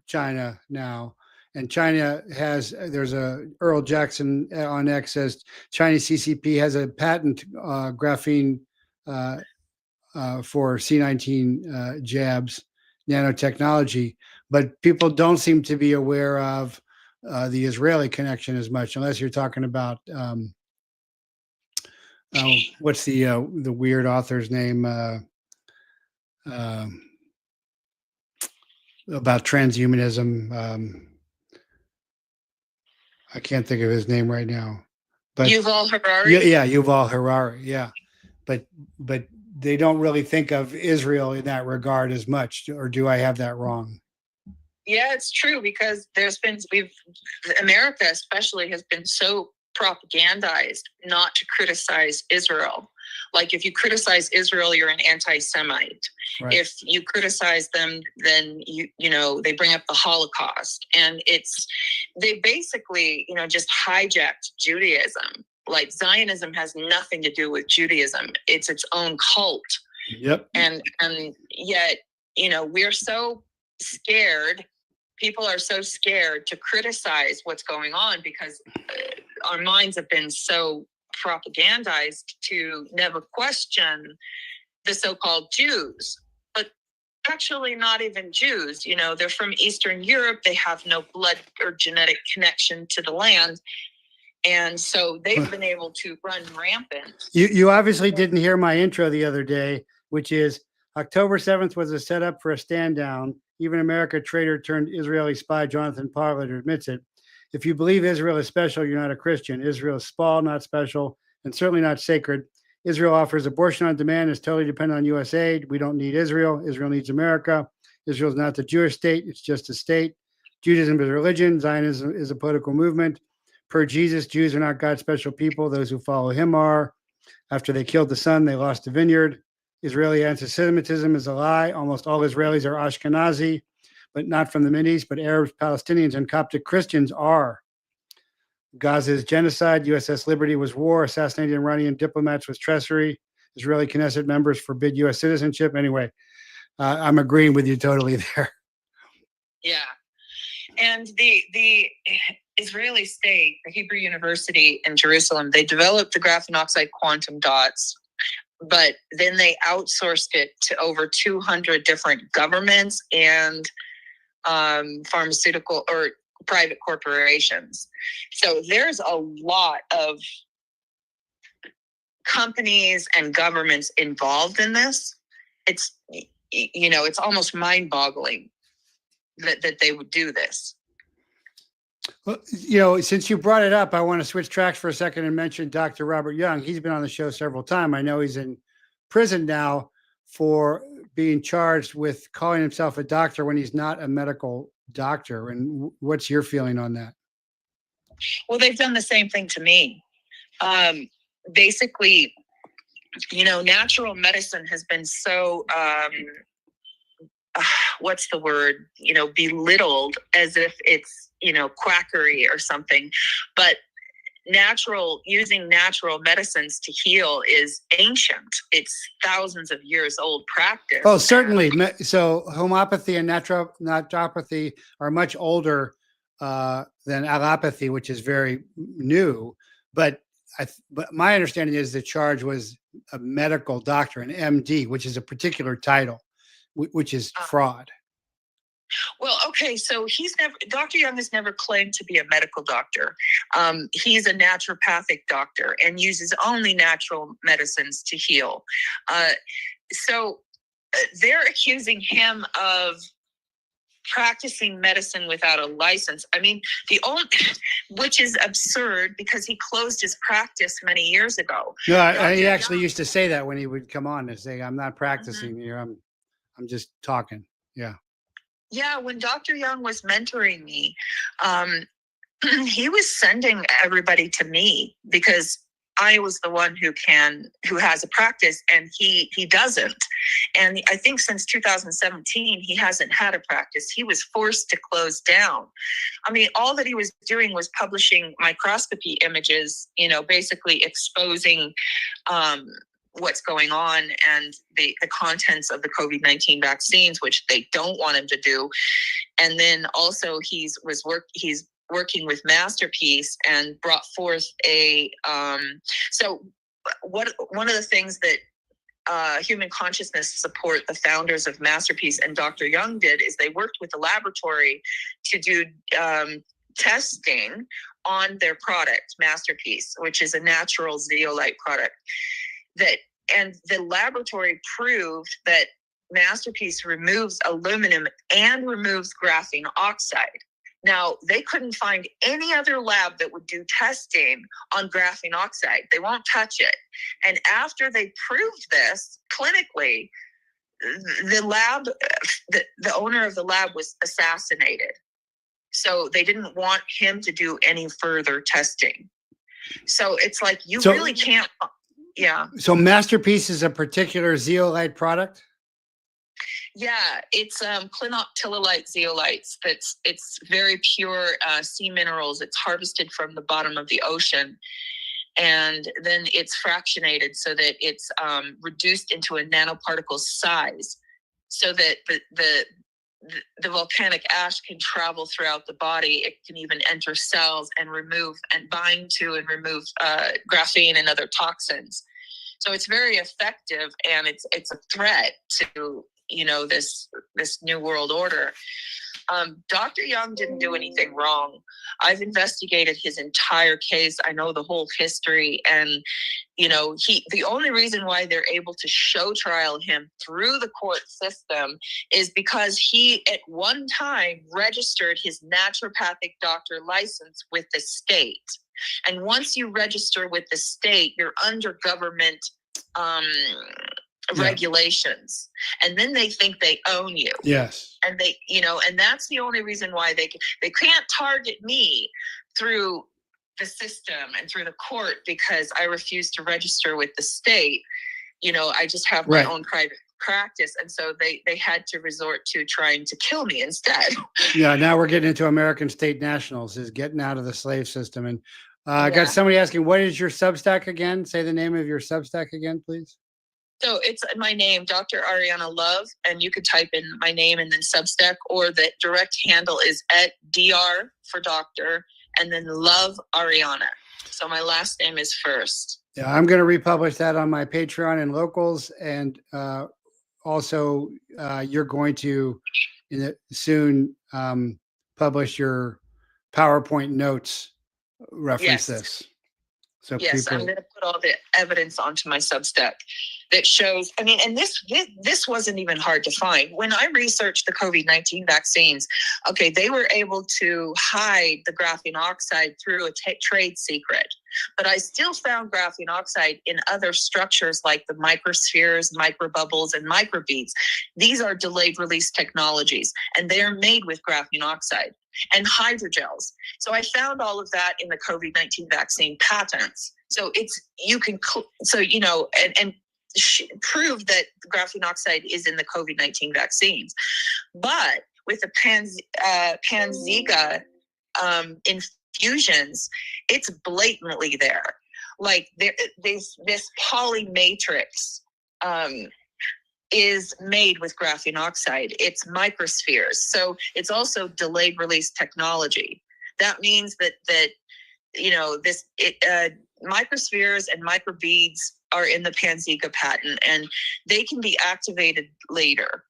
China now. And China there's a Earl Jackson on X says Chinese CCP has a patent graphene for C19 jabs, nanotechnology. But people don't seem to be aware of the Israeli connection as much, unless you're talking about what's the weird author's name about transhumanism. I can't think of his name right now. But Yuval Harari. Yeah, Yuval Harari. Yeah, but they don't really think of Israel in that regard as much, or do I have that wrong? Yeah, it's true, because America especially has been so propagandized not to criticize Israel. Like, if you criticize Israel, you're an anti-Semite. Right. If you criticize them, then they bring up the Holocaust, and they basically just hijacked Judaism. Like, Zionism has nothing to do with Judaism; it's its own cult. Yep. And yet, we're so scared. People are so scared to criticize what's going on because our minds have been so propagandized to never question the so-called Jews. But actually not even Jews. They're from Eastern Europe. They have no blood or genetic connection to the land. And so they've been able to run rampant. You obviously didn't hear my intro the other day, which is October 7th was a setup for a stand down. Even America traitor turned Israeli spy Jonathan Pollard admits it. If you believe Israel is special, you're not a Christian. Israel is small, not special, and certainly not sacred. Israel offers abortion on demand, is totally dependent on U.S. aid. We don't need Israel. Israel needs America. Israel is not the Jewish state. It's just a state. Judaism is a religion. Zionism is a political movement. Per Jesus, Jews are not God's special people. Those who follow him are. After they killed the son, they lost the vineyard. Israeli anti-Semitism is a lie. Almost all Israelis are Ashkenazi, but not from the Mideast, but Arabs, Palestinians, and Coptic Christians are. Gaza is genocide. USS Liberty was war. Assassinating Iranian diplomats was treachery. Israeli Knesset members forbid U.S. citizenship. Anyway, I'm agreeing with you totally there. Yeah. And the Israeli state, the Hebrew University in Jerusalem, they developed the graphene oxide quantum dots, but then they outsourced it to over 200 different governments and pharmaceutical or private corporations. So there's a lot of companies and governments involved in this. It's almost mind-boggling. that they would do this. Well, you know, since you brought it up, I want to switch tracks for a second and mention Dr. Robert Young. He's been on the show several times. I know he's in prison now for being charged with calling himself a doctor when he's not a medical doctor. And what's your feeling on that? Well, they've done the same thing to me. Basically, you know, natural medicine has been so, what's the word, you know, belittled as if it's, you know, quackery or something. But using natural medicines to heal is ancient. It's thousands of years old practice. Oh, certainly. So homeopathy and naturopathy are much older than allopathy, which is very new. But my understanding is the charge was a medical doctor, an MD, which is a particular title, which is fraud. Well, okay, so Dr. Young has never claimed to be a medical doctor. He's a naturopathic doctor and uses only natural medicines to heal. So they're accusing him of practicing medicine without a license. I mean, which is absurd because he closed his practice many years ago. No, he actually used to say that when he would come on and say, "I'm not practicing here. I'm just talking." Yeah. Yeah, when Dr. Young was mentoring me, he was sending everybody to me because I was the one who has a practice and he doesn't. And I think since 2017, he hasn't had a practice. He was forced to close down. I mean, all that he was doing was publishing microscopy images, you know, basically exposing what's going on and the contents of the COVID-19 vaccines, which they don't want him to do. And then also he's working with Masterpiece and brought forth one of the things that Human Consciousness Support, the founders of Masterpiece and Dr. Young did, is they worked with the laboratory to do testing on their product, Masterpiece, which is a natural zeolite product. And the laboratory proved that Masterpiece removes aluminum and removes graphene oxide. Now, they couldn't find any other lab that would do testing on graphene oxide. They won't touch it. And after they proved this clinically, the owner of the lab was assassinated. So they didn't want him to do any further testing. So it's like, really can't. Yeah. So Masterpiece is a particular zeolite product? Yeah, it's clinoptilolite zeolites. It's very pure sea minerals. It's harvested from the bottom of the ocean. And then it's fractionated so that it's reduced into a nanoparticle size so that the volcanic ash can travel throughout the body. It can even enter cells and bind to and remove graphene and other toxins. So it's very effective, and it's a threat to, you know, this new world order. Dr. Young didn't do anything wrong. I've investigated his entire case. I know the whole history, and you know, the only reason why they're able to show trial him through the court system is because he at one time registered his naturopathic doctor license with the state. And once you register with the state, you're under government regulations, and then they think they own you. Yes. And they, you know, and that's the only reason why they can't target me through the system and through the court because I refuse to register with the state. You know, I just have my own private practice, and so they had to resort to trying to kill me instead. Yeah, now we're getting into American state nationals, is getting out of the slave system. And I got somebody asking, what is your Substack again? Say the name of your Substack again, please. So it's my name, Dr. Ariana Love, and you could type in my name and then Substack, or the direct handle is at DR for doctor and then Love Ariana. So my last name is first. Yeah, I'm going to republish that on my Patreon and locals, and also you're going to soon publish your PowerPoint notes reference this. So Yes, I'm people, going to put all the evidence onto my Substack that shows. I mean, and this wasn't even hard to find. When I researched the COVID-19 vaccines, okay, they were able to hide the graphene oxide through a trade secret, but I still found graphene oxide in other structures like the microspheres, microbubbles, and microbeads. These are delayed release technologies, and they are made with graphene oxide and hydrogels. So I found all of that in the COVID-19 vaccine patents. So prove that graphene oxide is in the COVID-19 vaccines. But with the Panzika infusions, it's blatantly there. Like this poly matrix is made with graphene oxide. It's microspheres. So it's also delayed release technology. That means that microspheres and microbeads are in the Panzika patent, and they can be activated later,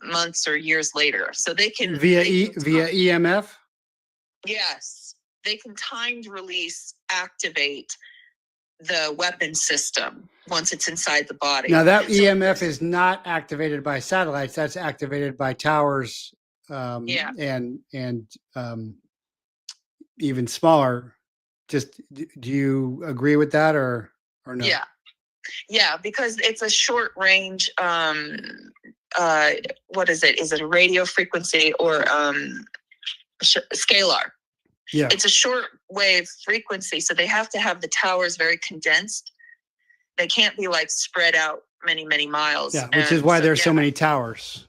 months or years later. So they can via EMF? Yes, they can timed release activate the weapon system once it's inside the body. Now that EMF is not activated by satellites. That's activated by towers, and even smaller. Just, do you agree with that or no? Yeah, because it's a short range. What is it? Is it a radio frequency or scalar? Yeah, it's a short wave frequency, so they have to have the towers very condensed. They can't be like spread out many miles. Yeah, which is why there's so many towers.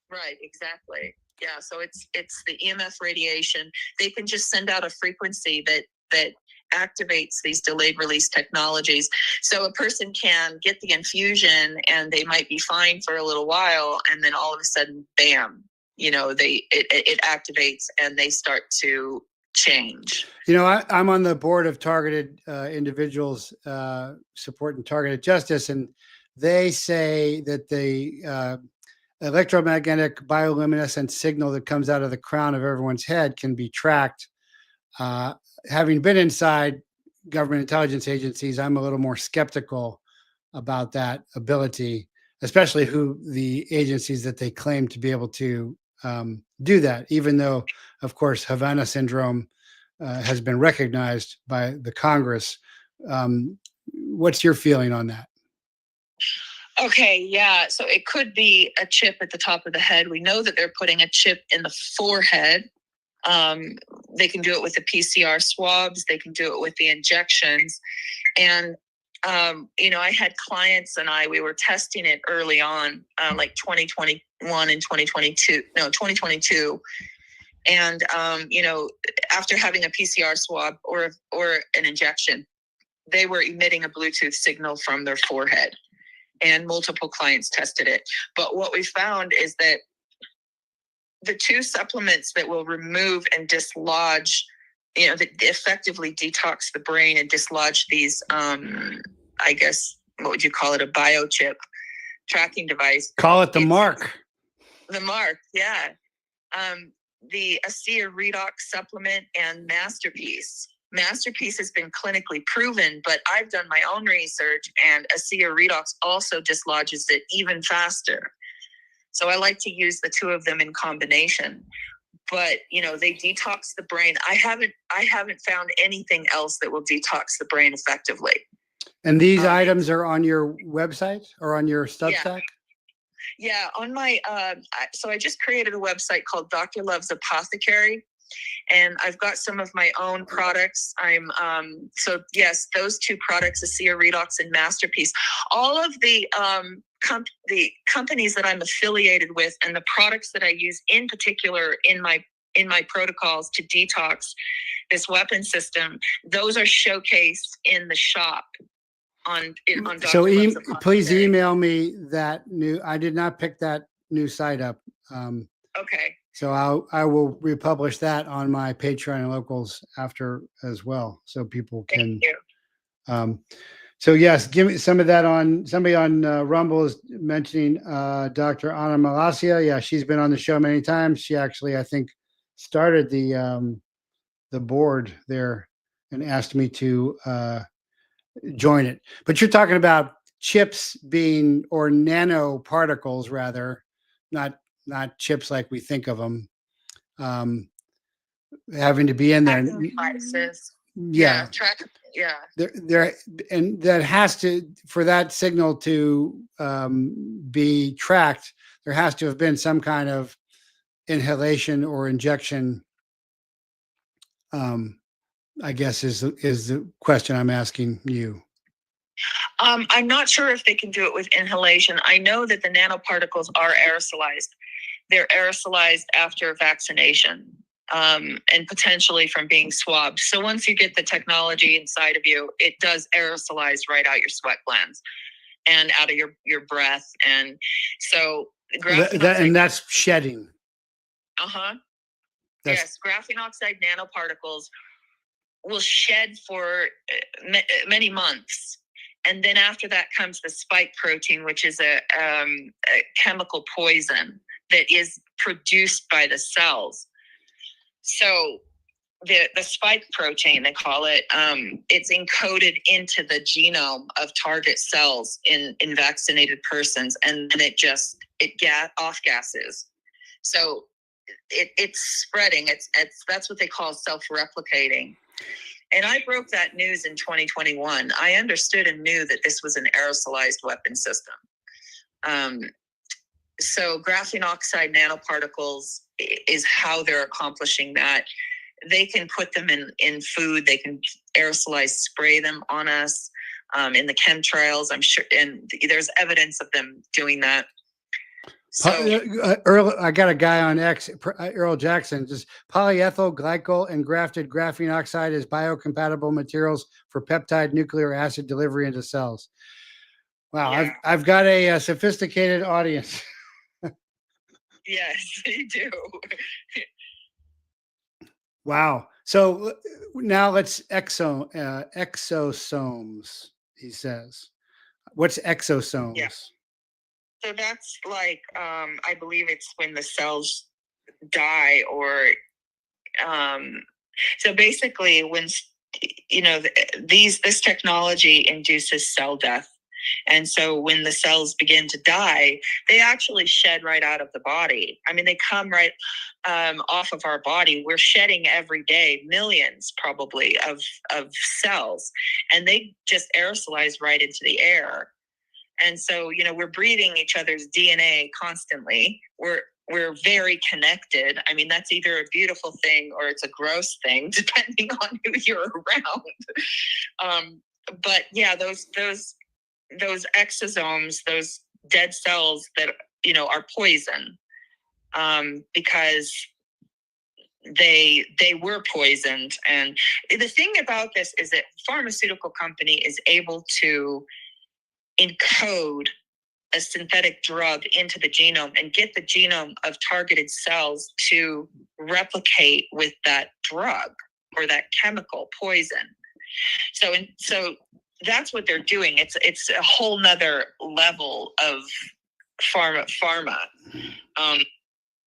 Right, exactly. Yeah, so it's the EMF radiation. They can just send out a frequency that activates these delayed release technologies. So a person can get the infusion and they might be fine for a little while, and then all of a sudden, bam, it activates and they start to change. I'm on the board of Targeted Individuals Supporting Targeted Justice, and they say that the electromagnetic bioluminescent signal that comes out of the crown of everyone's head can be tracked. Having been inside government intelligence agencies, I'm a little more skeptical about that ability, especially the agencies that they claim to be able to do that, even though, of course, Havana syndrome has been recognized by the Congress. What's your feeling on that? Okay, yeah. So it could be a chip at the top of the head. We know that they're putting a chip in the forehead. They can do it with the PCR swabs. They can do it with the injections. And, I had clients and we were testing it early on, like 2021 and 2022. And, after having a PCR swab or an injection, they were emitting a Bluetooth signal from their forehead, and multiple clients tested it. But what we found is that the two supplements that will remove and dislodge, that effectively detox the brain and dislodge these, I guess, what would you call it? A biochip tracking device. Call it the mark. The mark, yeah. The ASEA Redox supplement and Masterpiece. Masterpiece has been clinically proven, but I've done my own research, and ASEA Redox also dislodges it even faster. So I like to use the two of them in combination. But they detox the brain. I haven't found anything else that will detox the brain effectively. And these items are on your website or on your Substack? Yeah, on my so I just created a website called Dr. Love's Apothecary, and I've got some of my own products. So yes, those two products, ASEA Redox and Masterpiece. All of the companies that I'm affiliated with and the products that I use in particular in my protocols to detox this weapon system, those are showcased in the shop. So please email me that new. I did not pick that new site up. Okay. So I will republish that on my Patreon and Locals after as well, so people can. Thank you. So yes, give me some of that somebody on Rumble is mentioning Dr. Ana Malacia. Yeah, she's been on the show many times. She actually, I think, started the board there and asked me to join it. But you're talking about chips being, or nanoparticles rather, not chips like we think of them, having to be in there. Devices. Yeah. Yeah. There, and that has to, for that signal to be tracked, there has to have been some kind of inhalation or injection. I guess is the question I'm asking you. I'm not sure if they can do it with inhalation. I know that the nanoparticles are aerosolized. They're aerosolized after vaccination, and potentially from being swabbed. So once you get the technology inside of you, it does aerosolize right out your sweat glands and out of your breath. And so and that's shedding. Yes, graphene oxide nanoparticles will shed for many months. And then after that comes the spike protein, which is a chemical poison that is produced by the cells. So the spike protein, they call it, it's encoded into the genome of target cells in vaccinated persons, and then it off gases. So it's spreading. That's what they call self-replicating. And I broke that news in 2021. I understood and knew that this was an aerosolized weapon system. So graphene oxide nanoparticles is how they're accomplishing that. They can put them in food. They can aerosolize, spray them on us in the chemtrails, I'm sure. And there's evidence of them doing that. So, Earl, I got a guy on X, Earl Jackson, just polyethyl glycol and grafted graphene oxide as biocompatible materials for peptide nuclear acid delivery into cells. Wow, yeah. I've got a sophisticated audience. Yes, they do. Wow. So now let's exosomes, he says. What's exosomes? Yeah. So that's like, I believe it's when the cells die, or so basically when, this technology induces cell death. And so when the cells begin to die, they actually shed right out of the body. I mean, they come right off of our body. We're shedding every day, millions probably of cells, and they just aerosolize right into the air. And so, we're breathing each other's DNA constantly. We're very connected. I mean, that's either a beautiful thing or it's a gross thing, depending on who you're around. But yeah, those exosomes, those dead cells that, are poison, because they were poisoned. And the thing about this is that pharmaceutical company is able to encode a synthetic drug into the genome and get the genome of targeted cells to replicate with that drug or that chemical poison. So that's what they're doing. It's a whole nother level of pharma.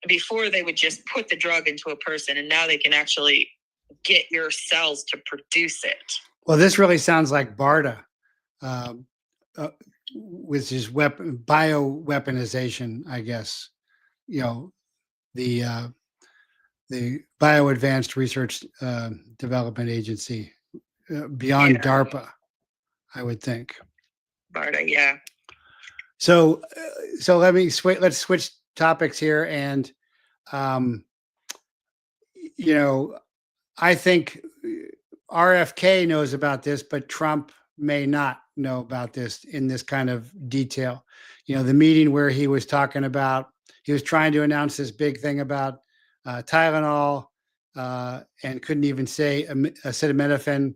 Before they would just put the drug into a person, and now they can actually get your cells to produce it. Well, this really sounds like BARDA. With his bioweaponization, I guess, the Bio Advanced Research Development Agency, beyond DARPA, I would think. BARDA, yeah. So let's switch topics here, and I think RFK knows about this, but Trump may not know about this in this kind of detail. The meeting where he was trying to announce this big thing about Tylenol, and couldn't even say acetaminophen,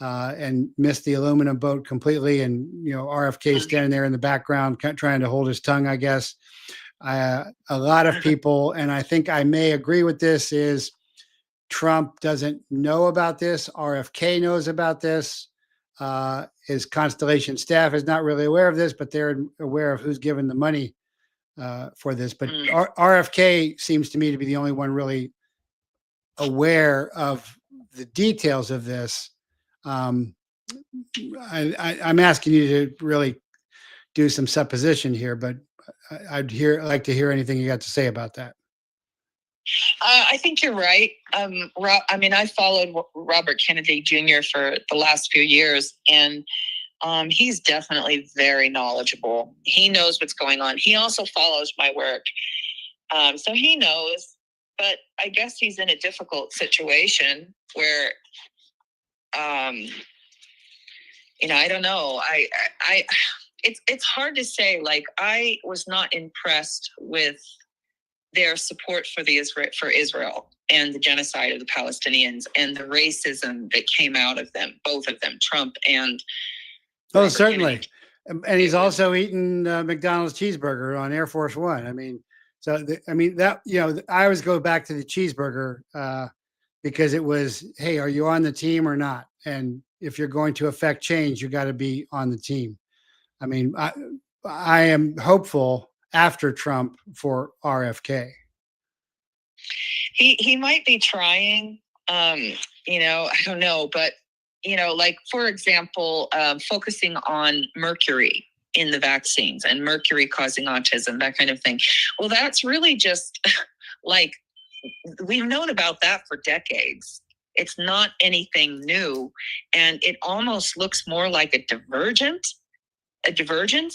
and missed the aluminum boat completely. And, RFK standing there in the background trying to hold his tongue, I guess. A lot of people, and I think I may agree with this, is Trump doesn't know about this. RFK knows about this. His Constellation staff is not really aware of this, but they're aware of who's given the money for this. But RFK seems to me to be the only one really aware of the details of this. I'm asking you to really do some supposition here, but I'd like to hear anything you got to say about that. I think you're right. I mean, I followed Robert Kennedy Jr. for the last few years, and he's definitely very knowledgeable. He knows what's going on. He also follows my work. So he knows, but I guess he's in a difficult situation where, I don't know. It's hard to say. Like, I was not impressed with their support for Israel and the genocide of the Palestinians and the racism that came out of them, both of them, Trump and Robert certainly. Kennedy. And he's also eaten McDonald's cheeseburger on Air Force One. I mean, I always go back to the cheeseburger because it was, hey, are you on the team or not? And if you're going to affect change, you got to be on the team. I mean, I am hopeful after Trump for RFK. He might be trying, I don't know, but, like, for example, focusing on mercury in the vaccines and mercury causing autism, that kind of thing. Well, that's really just like, we've known about that for decades. It's not anything new. And it almost looks more like a divergence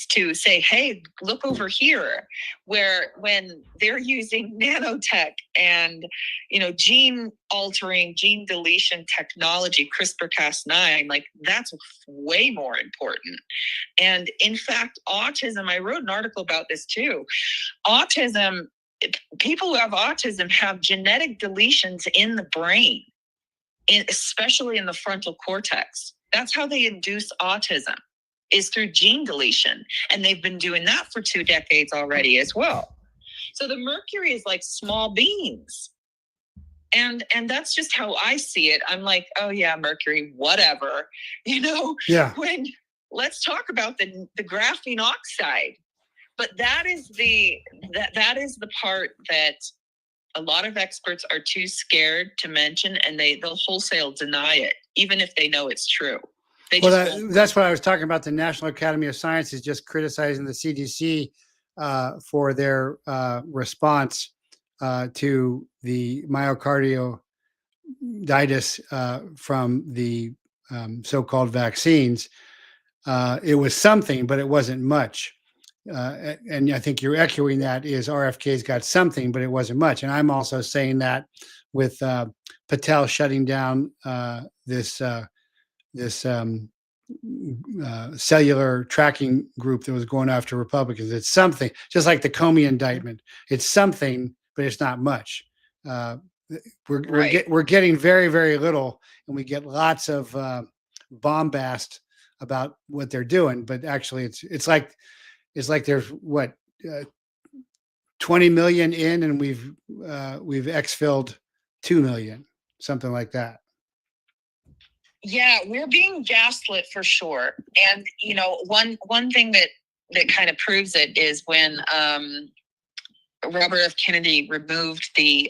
to say, hey, look over here, where when they're using nanotech and, gene altering, gene deletion technology, CRISPR-Cas9, like, that's way more important. And in fact, autism, I wrote an article about this too. Autism, people who have autism have genetic deletions in the brain, especially in the frontal cortex. That's how they induce autism, is through gene deletion. And they've been doing that for 2 decades already as well. So the mercury is like small beans. And that's just how I see it. I'm like, oh yeah, mercury, whatever. Yeah. When let's talk about the graphene oxide. But that is the part that a lot of experts are too scared to mention, and they'll wholesale deny it, even if they know it's true. That's what I was talking about. The National Academy of Sciences just criticizing the CDC for their response to the myocarditis from the so-called vaccines. It was something, but it wasn't much. And I think you're echoing that is RFK's got something, but it wasn't much. And I'm also saying that with Patel shutting down this cellular tracking group that was going after Republicans. It's something, just like the Comey indictment. It's something, but it's not much. We're getting very, very little, and we get lots of bombast about what they're doing. But actually, it's like there's 20 million in, and we've exfilled 2 million, something like that. Yeah, we're being gaslit for sure. And, one thing that kind of proves it is when Robert F. Kennedy removed the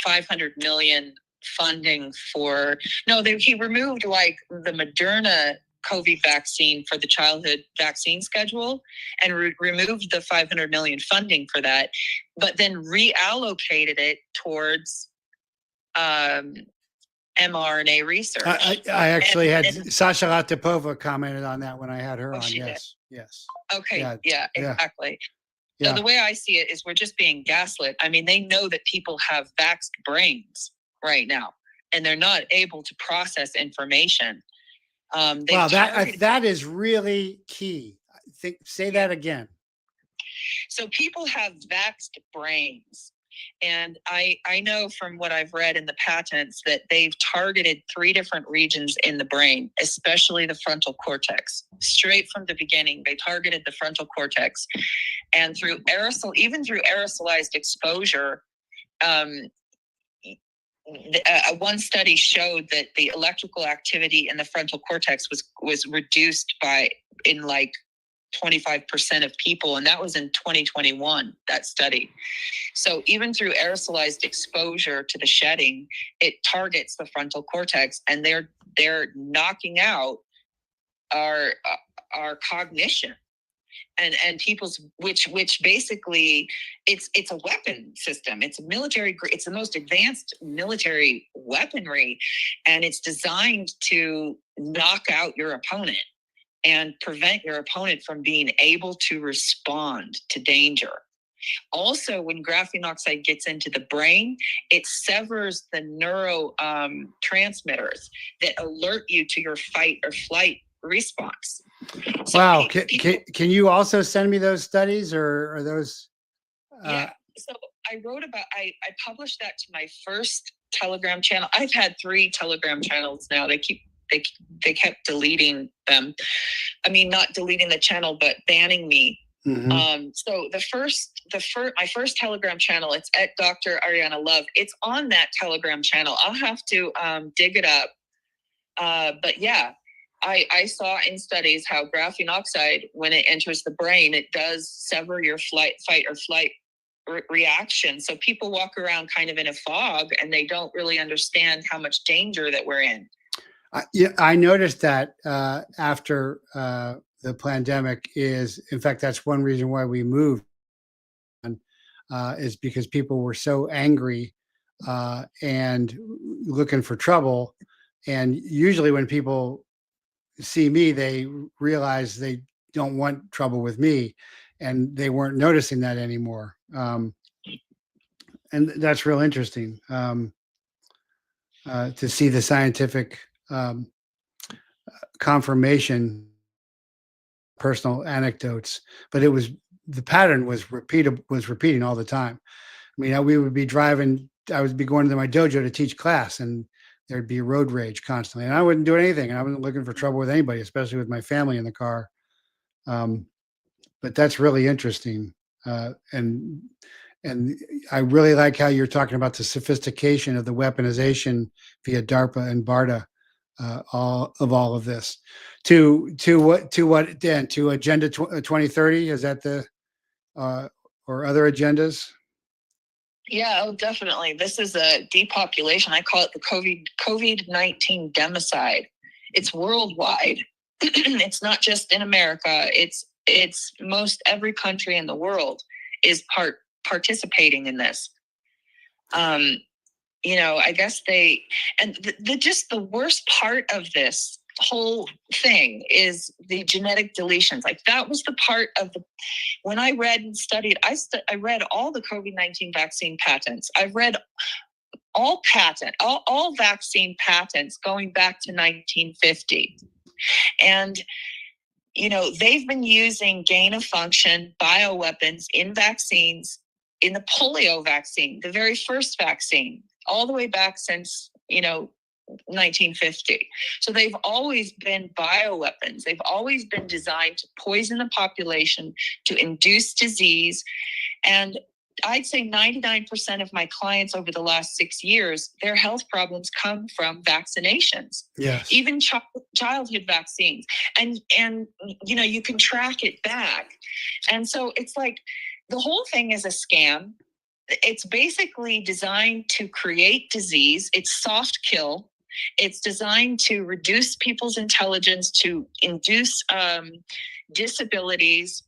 500 million funding he removed like the Moderna COVID vaccine for the childhood vaccine schedule and removed the 500 million funding for that, but then reallocated it towards mRNA research. I actually had Sasha Latipova commented on that when I had her on. Yes. Okay. Yeah, exactly. Yeah. So the way I see it is we're just being gaslit. I mean, they know that people have vaxxed brains right now, and they're not able to process information. Wow, that is really key. Say that again. So people have vaxxed brains. And I know from what I've read in the patents that they've targeted 3 different regions in the brain, especially the frontal cortex. Straight from the beginning, they targeted the frontal cortex. And through aerosolized exposure, one study showed that the electrical activity in the frontal cortex was reduced in like 25% of people, and that was in 2021, that study. So even through aerosolized exposure to the shedding, it targets the frontal cortex, and they're knocking out our cognition and people's, which basically it's a weapon system. It's a military, it's the most advanced military weaponry, and it's designed to knock out your opponent and prevent your opponent from being able to respond to danger. Also, when graphene oxide gets into the brain, it severs the neurotransmitters that alert you to your fight or flight response. So wow. Can you also send me those studies, or are those? Yeah. So I published that to my first Telegram channel. I've had 3 Telegram channels now. They kept deleting them. I mean, not deleting the channel, but banning me. Mm-hmm. So my first Telegram channel, it's at Dr. Ariana Love. It's on that Telegram channel. I'll have to dig it up. But yeah, I saw in studies how graphene oxide, when it enters the brain, it does sever your fight or flight reaction. So people walk around kind of in a fog, and they don't really understand how much danger that we're in. Yeah, I noticed that after the pandemic in fact, that's one reason why we moved, is because people were so angry and looking for trouble. And usually when people see me, they realize they don't want trouble with me, and they weren't noticing that anymore. And that's real interesting to see the scientific confirmation, personal anecdotes, but the pattern was repeating all the time. I mean, we would be driving, I would be going to my dojo to teach class, and there'd be road rage constantly, and I wouldn't do anything. And I wasn't looking for trouble with anybody, especially with my family in the car. But that's really interesting. And I really like how you're talking about the sophistication of the weaponization via DARPA and BARDA, all of this. To what then? To Agenda 2030? Is that the or other agendas? Yeah, oh, definitely. This is a depopulation. I call it the COVID-19 Democide. It's worldwide. It's not just in America. It's most every country in the world is participating in this. I guess just the worst part of this whole thing is the genetic deletions. Like, that was the part of when I read and studied, I read all the COVID-19 vaccine patents. I've read all vaccine patents going back to 1950. And, they've been using gain of function bioweapons in vaccines, in the polio vaccine, the very first vaccine, all the way back since, 1950. So they've always been bioweapons. They've always been designed to poison the population, to induce disease. And I'd say 99% of my clients over the last 6 years, their health problems come from vaccinations. Yes. Even childhood vaccines. And you can track it back. And so it's like the whole thing is a scam. It's basically designed to create disease. It's soft kill. It's designed to reduce people's intelligence, to induce disabilities,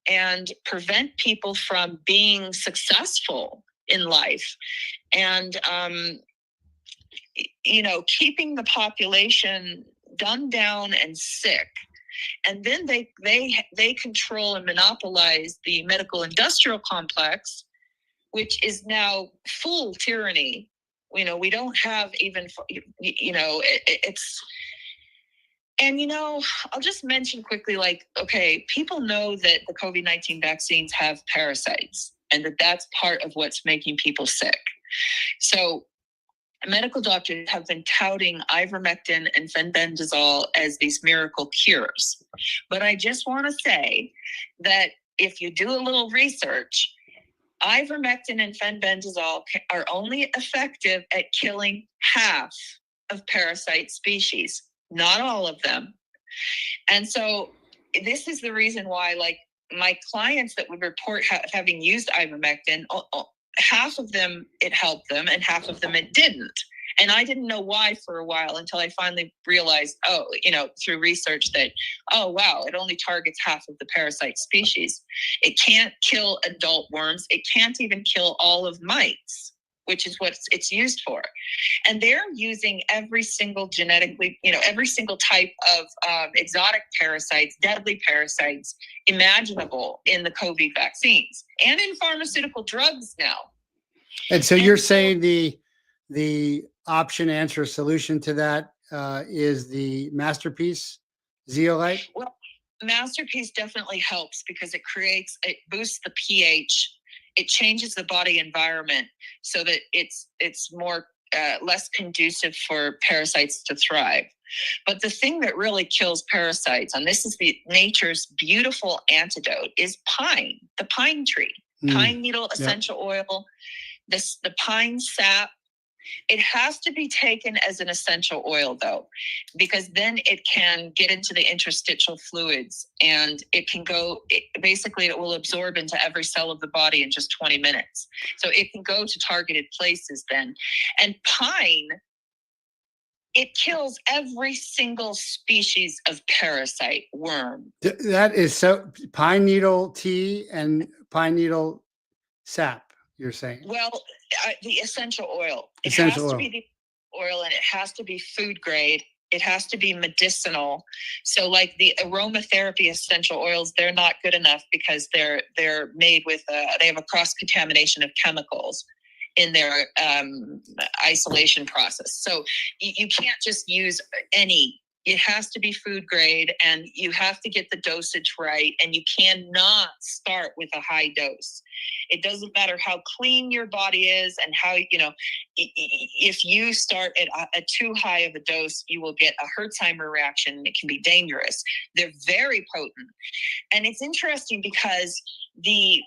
and prevent people from being successful in life. And, keeping the population dumbed down and sick. And then they control and monopolize the medical industrial complex, which is now full tyranny. We don't have even, it's, and, I'll just mention quickly, people know that the COVID-19 vaccines have parasites, and that's part of what's making people sick. So medical doctors have been touting ivermectin and fenbendazole as these miracle cures. But I just want to say that if you do a little research, ivermectin and fenbendazole are only effective at killing half of parasite species, not all of them. And so this is the reason why, like, my clients that would report having used ivermectin, half of them it helped them and half of them it didn't. And I didn't know why for a while until I finally realized, through research that, oh, wow, it only targets half of the parasite species. It can't kill adult worms. It can't even kill all of mites, which is what it's used for. And they're using every single every single type of exotic parasites, deadly parasites imaginable in the COVID vaccines and in pharmaceutical drugs now. And so you're saying the option, answer, solution to that is the Masterpiece zeolite? Well, Masterpiece definitely helps because it boosts the pH. It changes the body environment so that it's more less conducive for parasites to thrive. But the thing that really kills parasites, and this is nature's beautiful antidote, is pine, the pine tree, pine needle essential oil, the pine sap. It has to be taken as an essential oil, though, because then it can get into the interstitial fluids and it can basically it will absorb into every cell of the body in just 20 minutes. So it can go to targeted places then. And pine, it kills every single species of parasite worm. That is so, pine needle tea and pine needle sap, you're saying? Well, the essential oil. It Essential has to oil. be the oil, and it has to be food grade. It has to be medicinal. So like the aromatherapy essential oils, they're not good enough because they're made with, they have a cross-contamination of chemicals in their isolation process. So you can't just use any. It has to be food grade, and you have to get the dosage right, and you cannot start with a high dose. It doesn't matter how clean your body is and how, if you start at a too high of a dose, you will get a Herxheimer reaction, and it can be dangerous. They're very potent. And it's interesting because the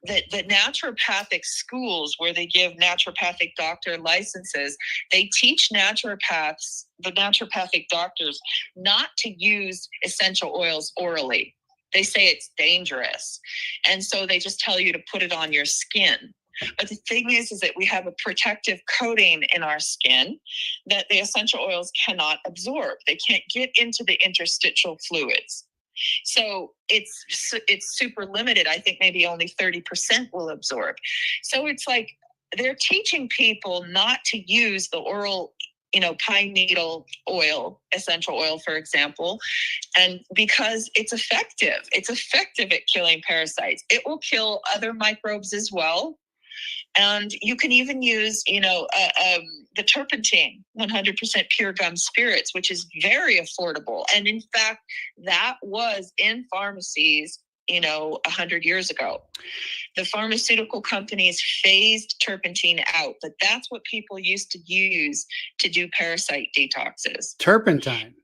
naturopathic schools where they give naturopathic doctor licenses, they teach the naturopathic doctors not to use essential oils orally. They say it's dangerous. And so they just tell you to put it on your skin. But the thing is that we have a protective coating in our skin that the essential oils cannot absorb. They can't get into the interstitial fluids. So it's super limited. I think maybe only 30% will absorb. So it's like they're teaching people not to use the oral, pine needle oil, essential oil, for example, and because it's effective at killing parasites. It will kill other microbes as well. And you can even use, the turpentine, 100% pure gum spirits, which is very affordable. And in fact, that was in pharmacies, 100 years ago. The pharmaceutical companies phased turpentine out, but that's what people used to use to do parasite detoxes. Turpentine?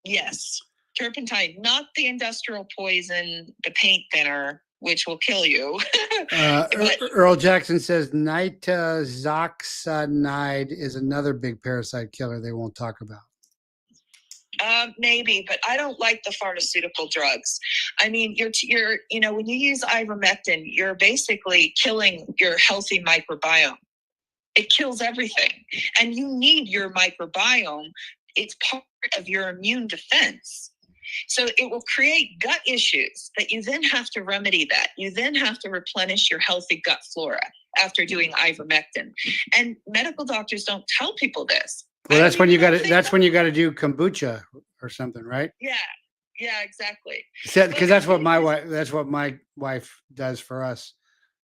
Yes, turpentine, not the industrial poison, the paint thinner, which will kill you. Earl Jackson says nitazoxanide is another big parasite killer they won't talk about. Maybe, but I don't like the pharmaceutical drugs. I mean, when you use ivermectin, you're basically killing your healthy microbiome. It kills everything. And you need your microbiome. It's part of your immune defense. So it will create gut issues that you then have to remedy that. You then have to replenish your healthy gut flora after doing ivermectin. And medical doctors don't tell people this. Well, that's when you got to do kombucha or something, right? Yeah, exactly. Because that's what my wife does for us.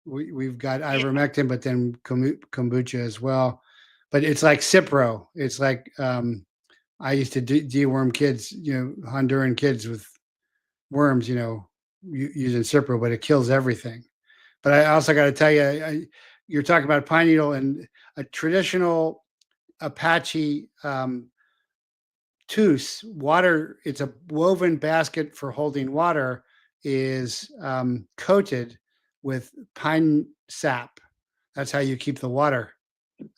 We've got ivermectin, but then kombucha as well. But it's like Cipro. It's like I used to deworm kids, Honduran kids with worms, using Cipro, but it kills everything. But I also got to tell you, you're talking about pine needle, and a traditional Apache tooth water. It's a woven basket for holding water, is coated with pine sap. That's how you keep the water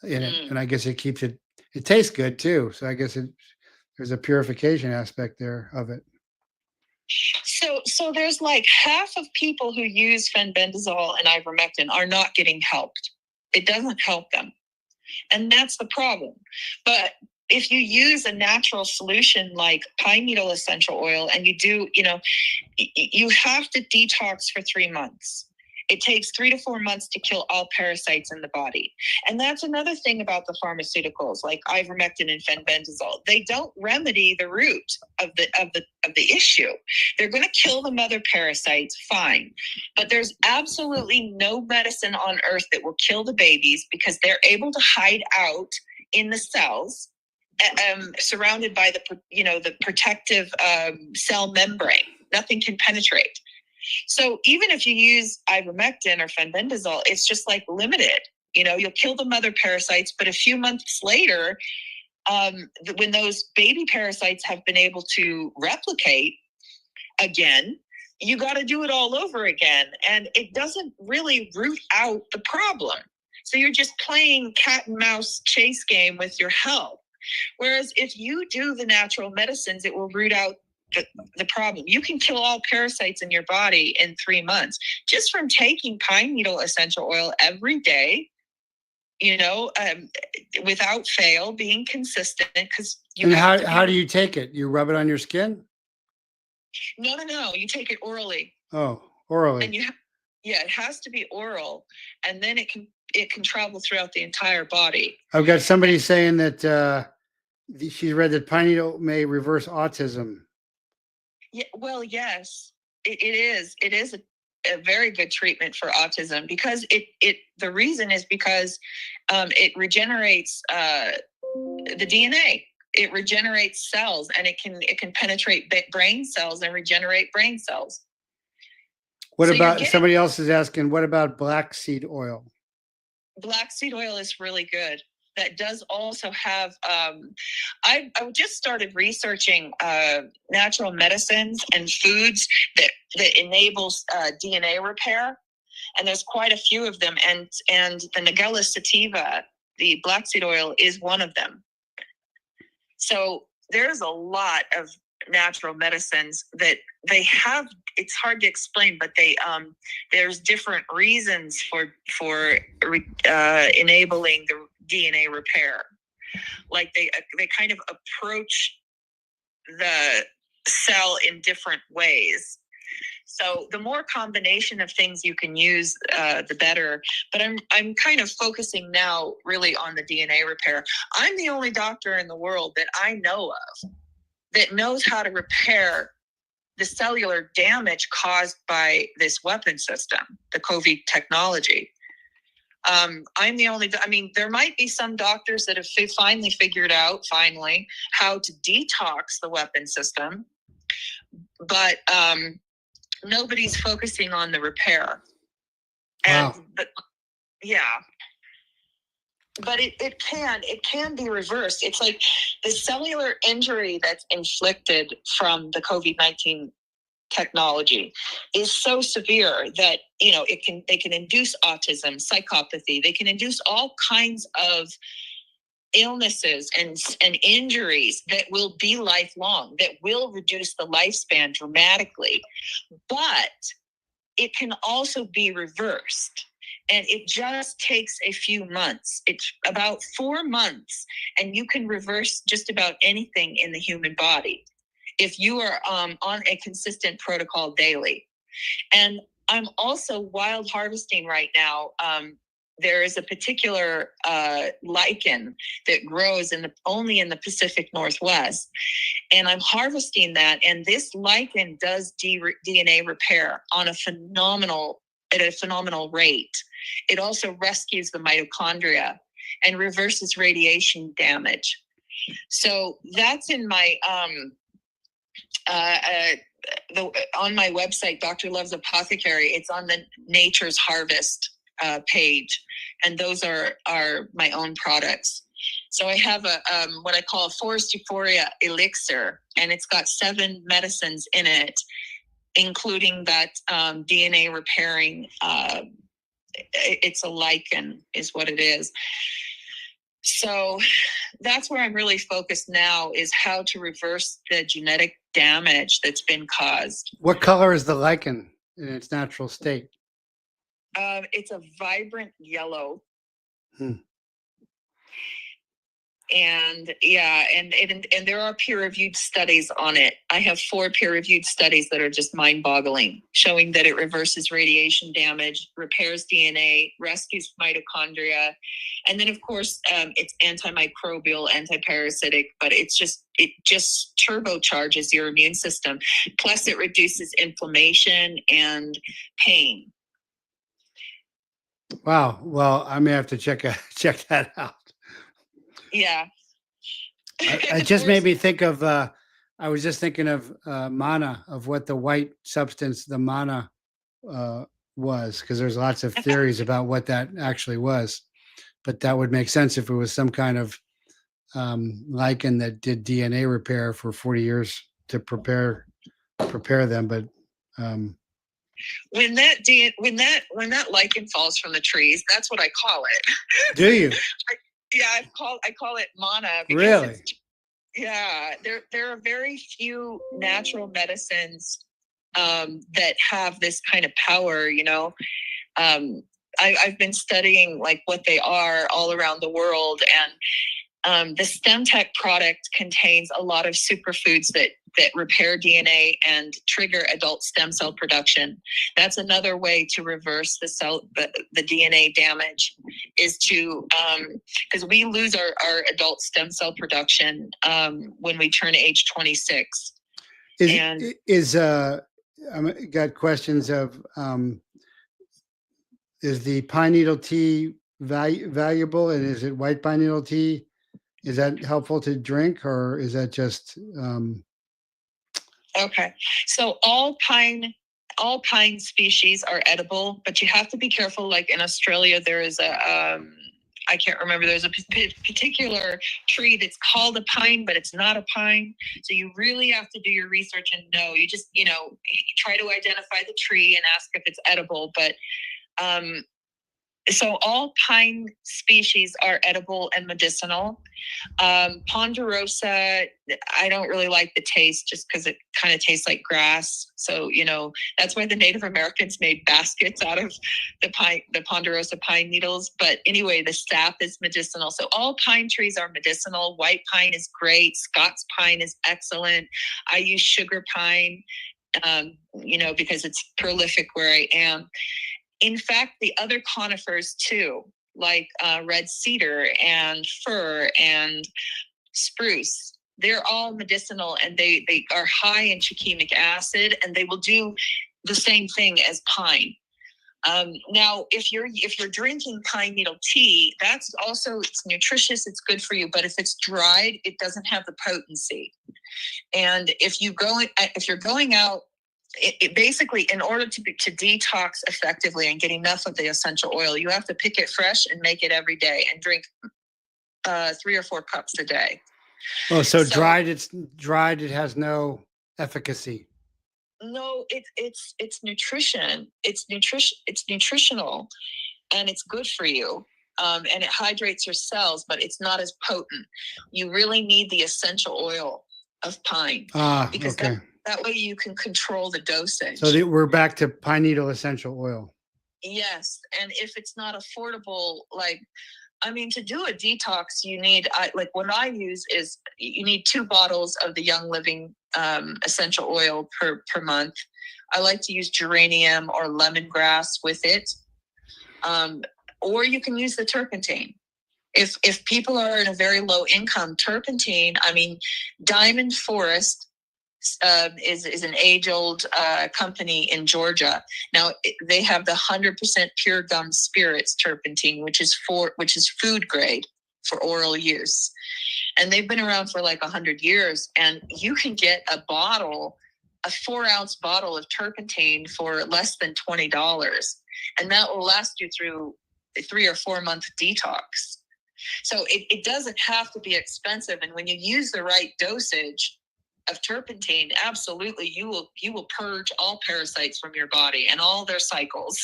in it, and I guess it keeps it. It tastes good too, so I guess there's a purification aspect there of it. So there's like half of people who use fenbendazole and ivermectin are not getting helped. It doesn't help them. And that's the problem. But if you use a natural solution like pine needle essential oil, and you do, you have to detox for 3 months. It takes 3 to 4 months to kill all parasites in the body. And that's another thing about the pharmaceuticals like ivermectin and fenbendazole. They don't remedy the root of the issue. They're going to kill the mother parasites, fine. But there's absolutely no medicine on earth that will kill the babies, because they're able to hide out in the cells, surrounded by the protective cell membrane. Nothing can penetrate. So even if you use ivermectin or fenbendazole, it's just like limited. You'll kill the mother parasites, but a few months later, when those baby parasites have been able to replicate again, you got to do it all over again. And it doesn't really root out the problem. So you're just playing cat and mouse chase game with your health. Whereas if you do the natural medicines, it will root out the problem. You can kill all parasites in your body in 3 months just from taking pine needle essential oil every day, without fail, being consistent. Because how do you take it? You rub it on your skin? No. You take it orally. Oh, orally. And it has to be oral, and then it can travel throughout the entire body. I've got somebody saying that she read that pine needle may reverse autism. Yeah, well, yes, it is. It is a very good treatment for autism, because the reason is because it regenerates the DNA. It regenerates cells, and it can penetrate brain cells and regenerate brain cells. What about, somebody else is asking, what about black seed oil? Black seed oil is really good. That does also have, I just started researching natural medicines and foods that enables DNA repair. And there's quite a few of them. And the Nigella sativa, the black seed oil, is one of them. So there's a lot of natural medicines that they have. It's hard to explain, but there's different reasons for enabling the DNA repair. Like they kind of approach the cell in different ways. So the more combination of things you can use, the better. But I'm kind of focusing now really on the DNA repair. I'm the only doctor in the world that I know of that knows how to repair the cellular damage caused by this weapon system, the COVID technology. I'm the only, there might be some doctors that have finally figured out how to detox the weapon system, but nobody's focusing on the repair. Wow. But it can be reversed. It's like the cellular injury that's inflicted from the COVID-19 technology is so severe that they can induce autism, psychopathy. They can induce all kinds of illnesses and injuries that will be lifelong, that will reduce the lifespan dramatically. But it can also be reversed. And it just takes a few months. It's about 4 months, and you can reverse just about anything in the human body if you are on a consistent protocol daily. And I'm also wild harvesting right now. There is a particular lichen that grows only in the Pacific Northwest. And I'm harvesting that. And this lichen does DNA repair at a phenomenal rate. It also rescues the mitochondria and reverses radiation damage. So that's in my on my website, Dr. Love's Apothecary. It's on the Nature's Harvest page, and those are my own products. So I have a what I call a Forest Euphoria elixir, and it's got 7 medicines in it, including that DNA repairing. It's a lichen, is what it is. So that's where I'm really focused now, is how to reverse the genetic damage that's been caused. What color is the lichen in its natural state? It's a vibrant yellow. Hmm. And yeah, and there are peer-reviewed studies on it. I have 4 peer-reviewed studies that are just mind-boggling, showing that it reverses radiation damage, repairs DNA, rescues mitochondria, and then of course it's antimicrobial, antiparasitic. But it just turbocharges your immune system. Plus, it reduces inflammation and pain. Wow. Well, I may have to check that out. Yeah. It just made me think of, I was just thinking of mana, of what the white substance, the mana was, because there's lots of theories about what that actually was. But that would make sense if it was some kind of lichen that did DNA repair for 40 years to prepare them. But when that lichen falls from the trees, that's what I call it. do you? Yeah, I call it mana. Because Really? Yeah, there are very few natural medicines that have this kind of power. I've been studying like what they are all around the world, and the StemTech product contains a lot of superfoods that repair DNA and trigger adult stem cell production. That's another way to reverse the DNA damage, is to because we lose our adult stem cell production when we turn age 26. I got questions of is the pine needle tea valuable, and is it white pine needle tea? Is that helpful to drink, or is that just Okay, so all pine species are edible, but you have to be careful. Like in Australia, there is I can't remember, there's a particular tree that's called a pine, but it's not a pine. So you really have to do your research and know. You just, try to identify the tree and ask if it's edible. But so all pine species are edible and medicinal. Ponderosa, I don't really like the taste, just because it kind of tastes like grass. So, that's why the Native Americans made baskets out of the ponderosa pine needles. But anyway, the sap is medicinal. So all pine trees are medicinal. White pine is great. Scots pine is excellent. I use sugar pine, because it's prolific where I am. In fact, the other conifers too, like red cedar and fir and spruce, they're all medicinal, and they are high in shikimic acid, and they will do the same thing as pine. Now, if you're drinking pine needle tea, that's also, it's nutritious, it's good for you. But if it's dried, it doesn't have the potency. And if you're going out, it basically, in order to detox effectively and get enough of the essential oil, you have to pick it fresh and make it every day and drink 3 or 4 cups a day. Oh, so dried, it has no efficacy. No, it's nutrition. It's nutritional, and it's good for you. And it hydrates your cells, but it's not as potent. You really need the essential oil of pine, because okay. That way you can control the dosage. So we're back to pine needle essential oil. Yes, and if it's not affordable, to do a detox, you need, what I use is, you need 2 bottles of the Young Living essential oil per month. I like to use geranium or lemongrass with it. Or you can use the turpentine. If people are in a very low income, turpentine, Diamond Forest is an age-old company in Georgia. Now they have the 100% pure gum spirits turpentine, which is food grade for oral use, and they've been around for like 100 years. And you can get a 4-ounce bottle of turpentine for less than $20, and that will last you through a 3 or 4 month detox. So it doesn't have to be expensive, and when you use the right dosage of turpentine, absolutely, you will purge all parasites from your body and all their cycles.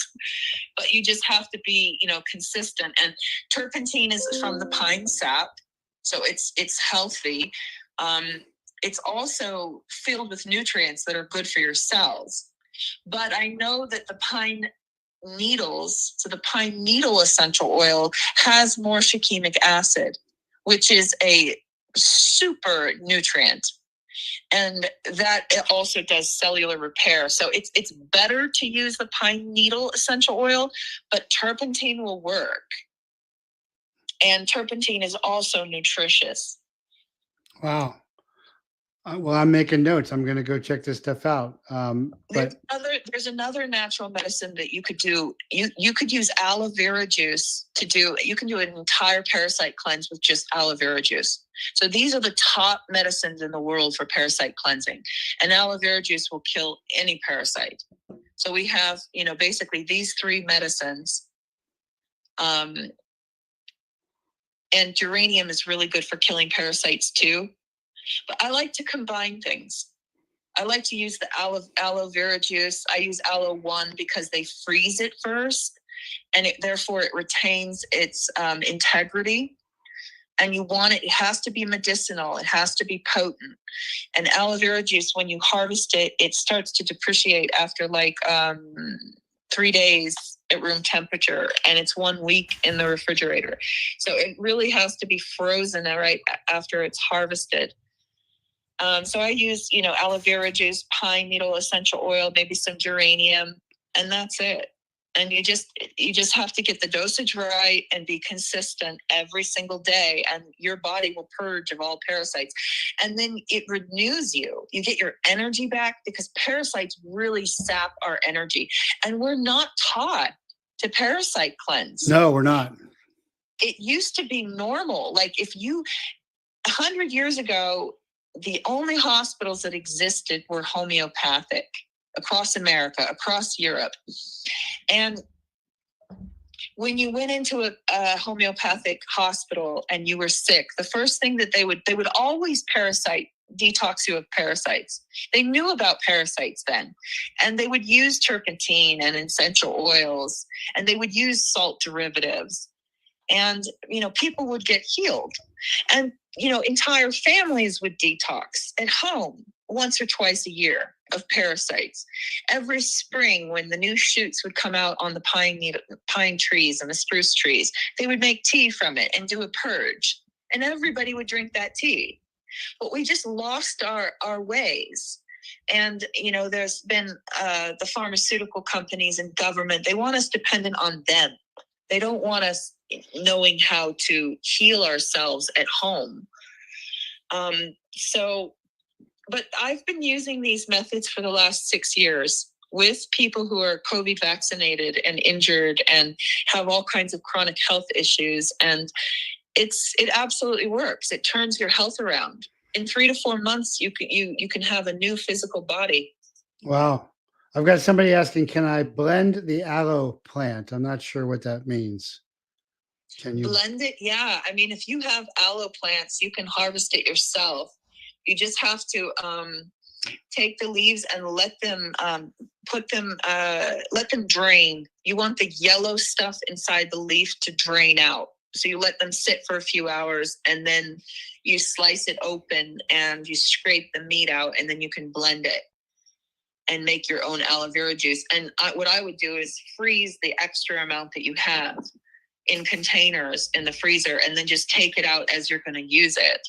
But you just have to be, consistent. And turpentine is from the pine sap, so it's healthy. it's also filled with nutrients that are good for your cells. But I know that the pine needles, so the pine needle essential oil has more shikimic acid, which is a super nutrient. And that it also does cellular repair. So it's better to use the pine needle essential oil, but turpentine will work. And turpentine is also nutritious. Wow. Well, I'm making notes. I'm going to go check this stuff out. There's another natural medicine that you could do. You could use aloe vera juice to do. You can do an entire parasite cleanse with just aloe vera juice. So these are the top medicines in the world for parasite cleansing, and aloe vera juice will kill any parasite. So we have, basically these three medicines. And geranium is really good for killing parasites too. But I like to combine things. I like to use the aloe vera juice. I use aloe 1 because they freeze it first, and therefore it retains its integrity. And it has to be medicinal. It has to be potent. And aloe vera juice, when you harvest it, it starts to depreciate after 3 days at room temperature, and it's 1 week in the refrigerator. So it really has to be frozen right after it's harvested. So I use, aloe vera juice, pine needle essential oil, maybe some geranium, and that's it. And you just have to get the dosage right and be consistent every single day, and your body will purge of all parasites. And then it renews you. You get your energy back, because parasites really sap our energy. And we're not taught to parasite cleanse. No, we're not. It used to be normal. 100 years ago, the only hospitals that existed were homeopathic across America, across Europe. And when you went into a homeopathic hospital and you were sick, the first thing that they would always detox you of parasites. They knew about parasites then, and they would use turpentine and essential oils, and they would use salt derivatives. And, people would get healed. And, entire families would detox at home once or twice a year of parasites. Every spring, when the new shoots would come out on the pine trees and the spruce trees, they would make tea from it and do a purge. And everybody would drink that tea. But we just lost our ways. And, there's been the pharmaceutical companies and government, they want us dependent on them. They don't want us knowing how to heal ourselves at home. But I've been using these methods for the last 6 years with people who are COVID vaccinated and injured and have all kinds of chronic health issues. And it absolutely works. It turns your health around. In 3 to 4 months, you can have a new physical body. Wow. I've got somebody asking, can I blend the aloe plant? I'm not sure what that means. Can you blend it? Yeah. I mean, if you have aloe plants, you can harvest it yourself. You just have to take the leaves and let them drain. You want the yellow stuff inside the leaf to drain out. So you let them sit for a few hours, and then you slice it open and you scrape the meat out, and then you can blend it and make your own aloe vera juice. And what I would do is freeze the extra amount that you have in containers in the freezer, and then just take it out as you're going to use it.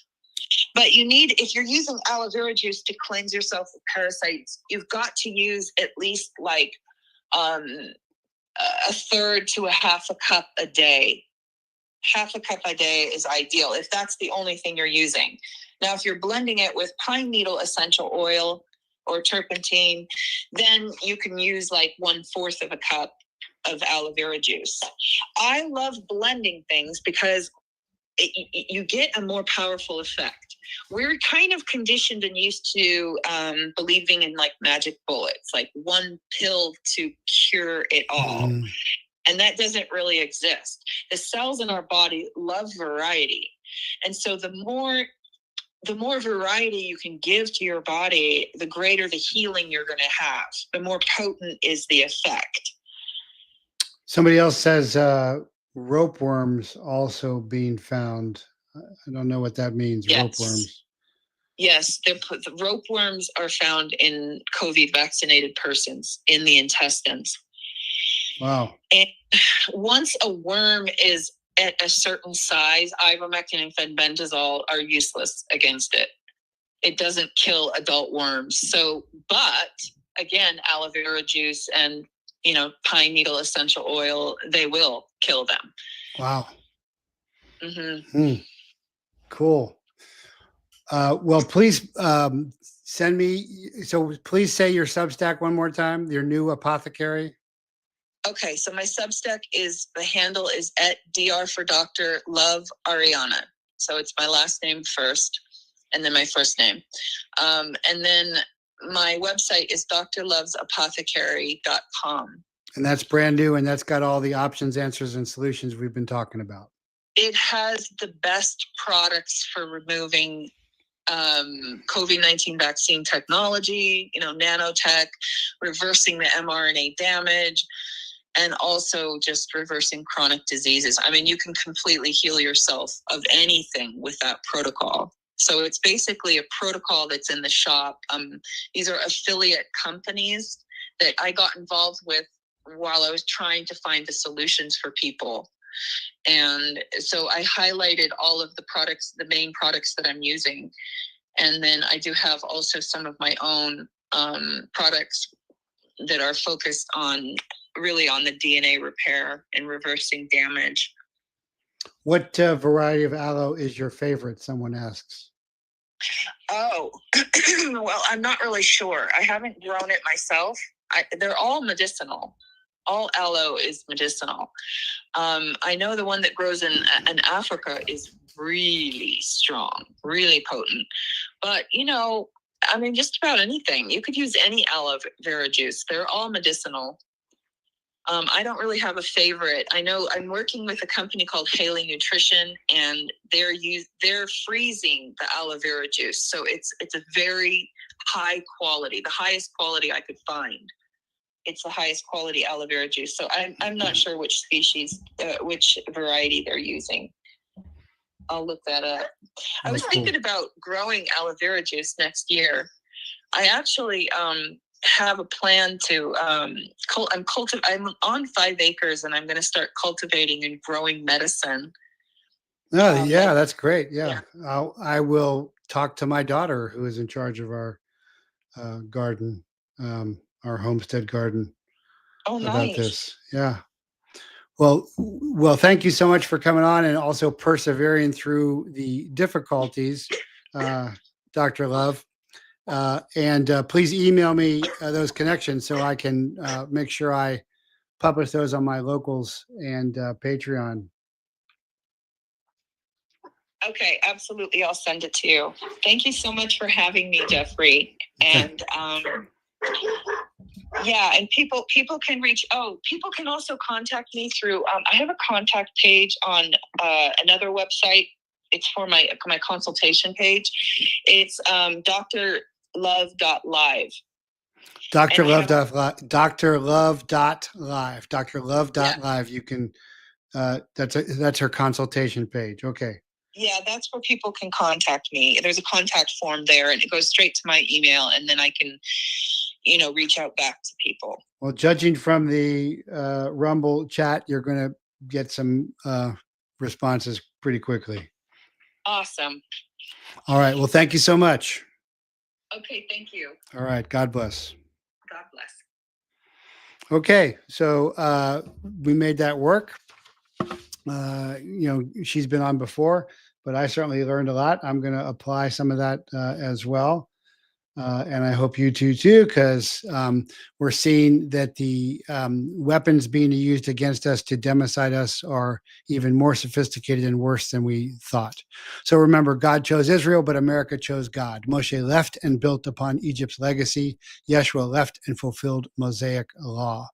But if you're using aloe vera juice to cleanse yourself of parasites, you've got to use at least a third to a half a cup a day. Half a cup a day is ideal if that's the only thing you're using. Now, if you're blending it with pine needle essential oil or turpentine, then you can use 1/4 of a cup of aloe vera juice. I love blending things because you get a more powerful effect. We're kind of conditioned and used to believing in magic bullets, one pill to cure it all. Mm. And that doesn't really exist. The cells in our body love variety. And so the more variety you can give to your body, the greater the healing you're going to have. The more potent is the effect. Somebody else says rope worms also being found. I don't know what that means. Yes. Rope worms. Yes, the ropeworms are found in COVID vaccinated persons in the intestines. Wow. And once a worm is at a certain size, ivermectin and fenbendazole are useless against it. It doesn't kill adult worms. So, but again, aloe vera juice and, pine needle essential oil, they will kill them. Wow. Mm-hmm. Cool. Well, please send me. So please say your Substack one more time, your new apothecary. Okay, so my Substack the handle is at DR for Dr. Love Ariana. So it's my last name first and then my first name. And then my website is drlovesapothecary.com. And that's brand new, and that's got all the options, answers, and solutions we've been talking about. It has the best products for removing COVID-19 vaccine technology, nanotech, reversing the mRNA damage, and also just reversing chronic diseases. I mean, you can completely heal yourself of anything with that protocol. So it's basically a protocol that's in the shop. These are affiliate companies that I got involved with while I was trying to find the solutions for people. And so I highlighted all of the products, the main products that I'm using. And then I do have also some of my own products that are focused really on the DNA repair and reversing damage. What variety of aloe is your favorite? Someone asks. Oh, well, I'm not really sure. I haven't grown it myself. They're all medicinal. All aloe is medicinal. I know the one that grows in Africa is really strong, really potent. But, just about anything. You could use any aloe vera juice. They're all medicinal. I don't really have a favorite. I know I'm working with a company called Haley Nutrition, and they're freezing the aloe vera juice. So it's a very high quality, the highest quality I could find. It's the highest quality aloe vera juice. So I'm not sure which species, which variety they're using. I'll look that up. I was thinking about growing aloe vera juice next year. I actually have a plan to I'm on 5 acres, and I'm going to start cultivating and growing medicine. Oh, yeah, that's great. Yeah. I will talk to my daughter, who is in charge of our garden, our homestead garden, about this. Yeah. Well, thank you so much for coming on and also persevering through the difficulties, Dr. Love. And please email me those connections so I can make sure I publish those on my locals and Patreon. Okay, absolutely. I'll send it to you. Thank you so much for having me, Jeffrey. And and people can people can also contact me through, I have a contact page on another website. It's for my consultation page. It's drlove.live. drlove.live. drlove.live. You can, that's her consultation page. Okay. Yeah, that's where people can contact me. There's a contact form there, and it goes straight to my email, and then I can, reach out back to people. Well, judging from the Rumble chat, you're going to get some responses pretty quickly. Awesome. All right. Well, thank you so much. Okay, thank you. All right. God bless. God bless. Okay. So we made that work. She's been on before, but I certainly learned a lot. I'm going to apply some of that as well. And I hope you too, because we're seeing that the weapons being used against us to democide us are even more sophisticated and worse than we thought. So remember, God chose Israel, but America chose God. Moshe left and built upon Egypt's legacy. Yeshua left and fulfilled Mosaic law.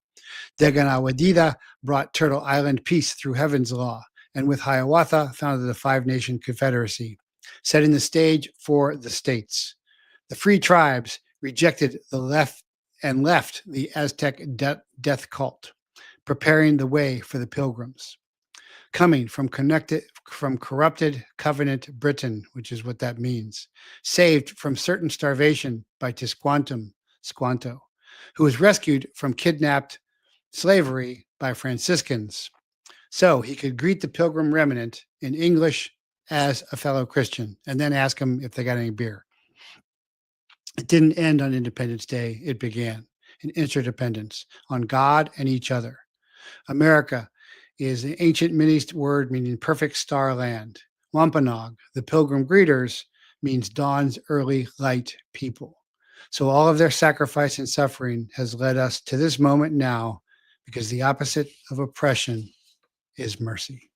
Dagan Awadida brought Turtle Island peace through heaven's law, and with Hiawatha founded the 5-Nation Confederacy, setting the stage for the states. The free tribes rejected the left the Aztec death cult, preparing the way for the pilgrims. coming from corrupted covenant Britain, which is what that means, saved from certain starvation by Squanto, who was rescued from kidnapped slavery by Franciscans, so he could greet the pilgrim remnant in English as a fellow Christian and then ask them if they got any beer. It didn't end on Independence Day. It began in interdependence on God and each other. America is an ancient Middle East word meaning perfect star land. Wampanoag, the pilgrim greeters, means dawn's early light people. So all of their sacrifice and suffering has led us to this moment now, because the opposite of oppression is mercy.